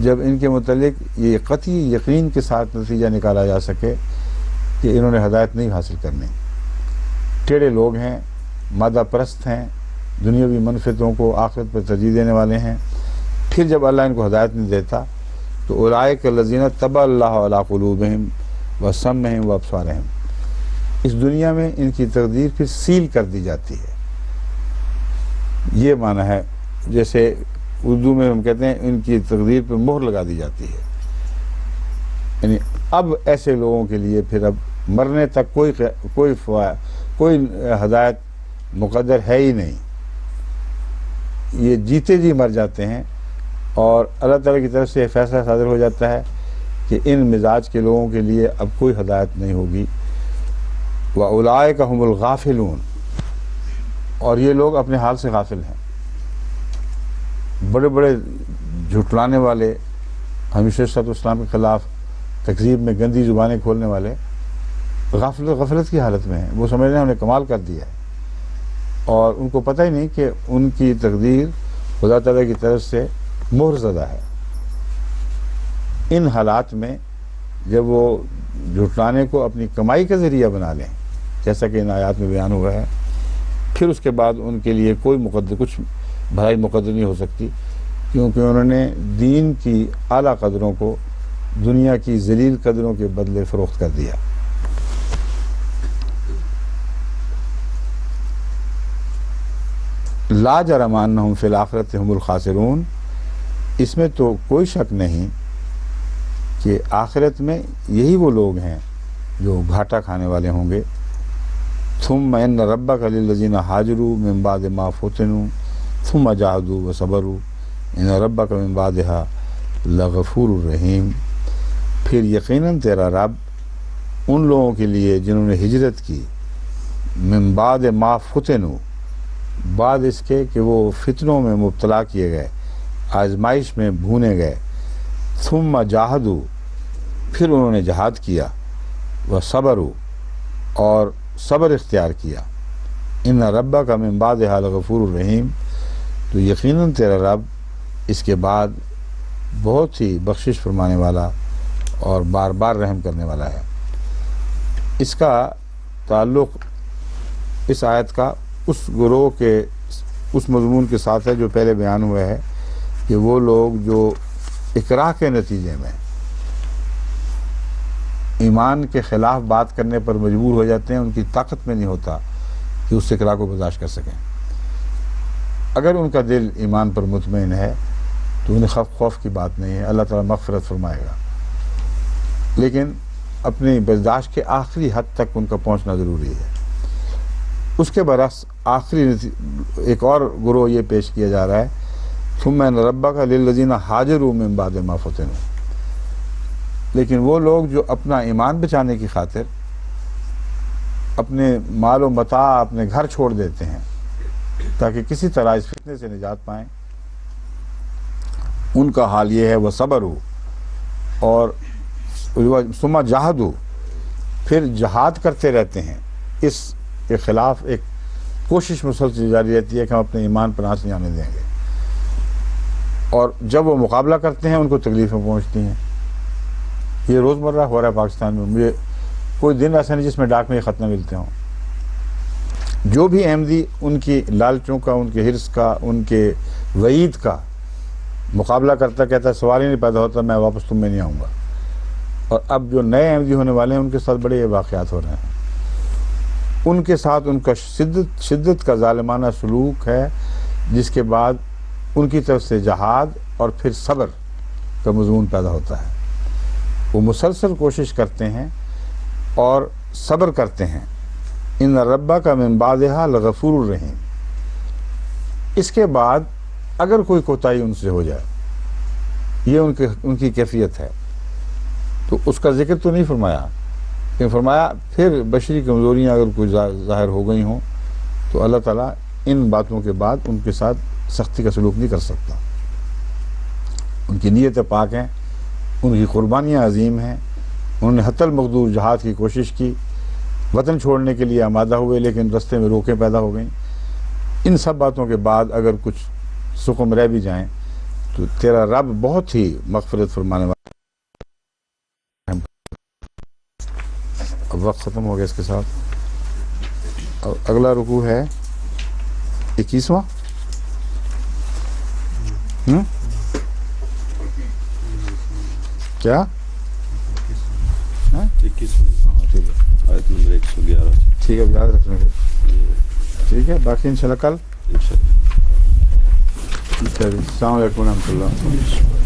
جب ان کے متعلق یہ قطعی یقین کے ساتھ نتیجہ نکالا جا سکے کہ انہوں نے ہدایت نہیں حاصل کرنی، ٹیڑے لوگ ہیں، مادہ پرست ہیں، دنیاوی منفعتوں کو آخرت پر ترجیح دینے والے ہیں، پھر جب اللہ ان کو ہدایت نہیں دیتا تو اولئک الذین طبع اللہ علی قلوبہم وسمعہم وابصارہم. اس دنیا میں ان کی تقدیر پھر سیل کر دی جاتی ہے. یہ معنی ہے جیسے اردو میں ہم کہتے ہیں ان کی تقدیر پہ مہر لگا دی جاتی ہے. یعنی اب ایسے لوگوں کے لیے پھر اب مرنے تک کوئی ہدایت مقدر ہے ہی نہیں. یہ جیتے جی مر جاتے ہیں اور اللہ تعالیٰ کی طرف سے فیصلہ صادر ہو جاتا ہے کہ ان مزاج کے لوگوں کے لیے اب کوئی ہدایت نہیں ہوگی. وَأُولَئِكَ هُمُ الْغَافِلُونَ. اور یہ لوگ اپنے حال سے غافل ہیں. بڑے بڑے جھٹلانے والے، ہمیشہ صلی اللہ علیہ وسلم کے خلاف تکذیب میں گندی زبانیں کھولنے والے غفلت کی حالت میں ہیں. وہ سمجھ رہے ہیں انہیں کمال کر دیا ہے اور ان کو پتہ ہی نہیں کہ ان کی تقدیر خدا تعالیٰ کی طرف سے مہر زدہ ہے. ان حالات میں جب وہ جھٹلانے کو اپنی کمائی کا ذریعہ بنا لیں، جیسا کہ ان آیات میں بیان ہوا ہے، پھر اس کے بعد ان کے لیے کوئی کچھ بھلائی مقدر نہیں ہو سکتی، کیونکہ انہوں نے دین کی اعلیٰ قدروں کو دنیا کی ذلیل قدروں کے بدلے فروخت کر دیا. لا جرم انہم فی الآخرۃ ھم الخاسرون. اس میں تو کوئی شک نہیں کہ آخرت میں یہی وہ لوگ ہیں جو گھاٹا کھانے والے ہوں گے. ثم ان ربک للذین ہاجروا من بعد ما فتنوا ثم جاہدوا وصبروا ان ربک من بعدہا لغفور الرحیم. پھر یقیناً تیرا رب ان لوگوں کے لیے جنہوں نے ہجرت کی، من بعد ما فتنوا، بعد اس کے کہ وہ فتنوں میں مبتلا کیے گئے، آزمائش میں بھونے گئے، ثم جاہدوا، پھر انہوں نے جہاد کیا، وصبروا، اور صبر اختیار کیا، ان ربک من بعدہا لغفور الرحیم. تو یقیناً تیرا رب اس کے بعد بہت ہی بخشش فرمانے والا اور بار بار رحم کرنے والا ہے. اس کا تعلق اس آیت کا اس گروہ کے اس مضمون کے ساتھ ہے جو پہلے بیان ہوا ہے کہ وہ لوگ جو اکراہ کے نتیجے میں ایمان کے خلاف بات کرنے پر مجبور ہو جاتے ہیں، ان کی طاقت میں نہیں ہوتا کہ اس اکراہ کو برداشت کر سکیں. اگر ان کا دل ایمان پر مطمئن ہے تو انہیں خوف کی بات نہیں ہے، اللہ تعالیٰ مغفرت فرمائے گا. لیکن اپنی برداشت کے آخری حد تک ان کا پہنچنا ضروری ہے. اس کے برعکس آخری ایک اور گروہ یہ پیش کیا جا رہا ہے ثم ان ربک للذین ہاجروا من بعد ما فتنوا، لیکن وہ لوگ جو اپنا ایمان بچانے کی خاطر اپنے مال و متاع، اپنے گھر چھوڑ دیتے ہیں تاکہ کسی طرح اس فتنے سے نجات پائیں، ان کا حال یہ ہے وہ صبر ہو اور ثم جاہدوا، پھر جہاد کرتے رہتے ہیں، اس کے خلاف ایک کوشش مسلسل جاری رہتی ہے کہ ہم اپنے ایمان پر آنچ نہیں آنے دیں گے، اور جب وہ مقابلہ کرتے ہیں ان کو تکلیفیں پہنچتی ہیں۔ یہ روزمرہ ہو رہا ہے پاکستان میں، مجھے کوئی دن ایسا نہیں جس میں ڈاک میں خط نہ ملتے ہوں۔ جو بھی احمدی ان کی لالچوں کا، ان کے حرص کا، ان کے وعید کا مقابلہ کرتا، کہتا ہے سوال ہی نہیں پیدا ہوتا میں واپس تم میں نہیں آؤں گا، اور اب جو نئے احمدی ہونے والے ہیں ان کے ساتھ بڑے واقعات ہو رہے ہیں، ان کے ساتھ ان کا شدت کا ظالمانہ سلوک ہے، جس کے بعد ان کی طرف سے جہاد اور پھر صبر کا مضمون پیدا ہوتا ہے۔ وہ مسلسل کوشش کرتے ہیں اور صبر کرتے ہیں۔ ان ربک من بعدھا لغفور الرحیم، اس کے بعد اگر کوئی کوتاہی ان سے ہو جائے، یہ ان کی کیفیت ہے، تو اس کا ذکر تو نہیں فرمایا، لیکن فرمایا پھر بشری کمزوریاں اگر کوئی ظاہر ہو گئی ہوں تو اللہ تعالیٰ ان باتوں کے بعد ان کے ساتھ سختی کا سلوک نہیں کر سکتا۔ ان کی نیتیں پاک ہیں، ان کی قربانیاں عظیم ہیں، انہوں نے حتی المقدور جہاد کی کوشش کی، وطن چھوڑنے کے لیے آمادہ ہوئے لیکن رستے میں روکیں پیدا ہو گئیں۔ ان سب باتوں کے بعد اگر کچھ سکم رہ بھی جائیں تو تیرا رب بہت ہی مغفرت فرمانے والا۔ اب وقت ختم ہو گیا اس کے ساتھ، اور اگلا رکوع ہے 21واں۔ کیا 21 آیت نمبر 111۔ ٹھیک ہے، یاد رکھنا پھر، ٹھیک ہے، باقی انشاءاللہ کل۔ انشاءاللہ۔ السلام علیکم و رحمۃ اللہ۔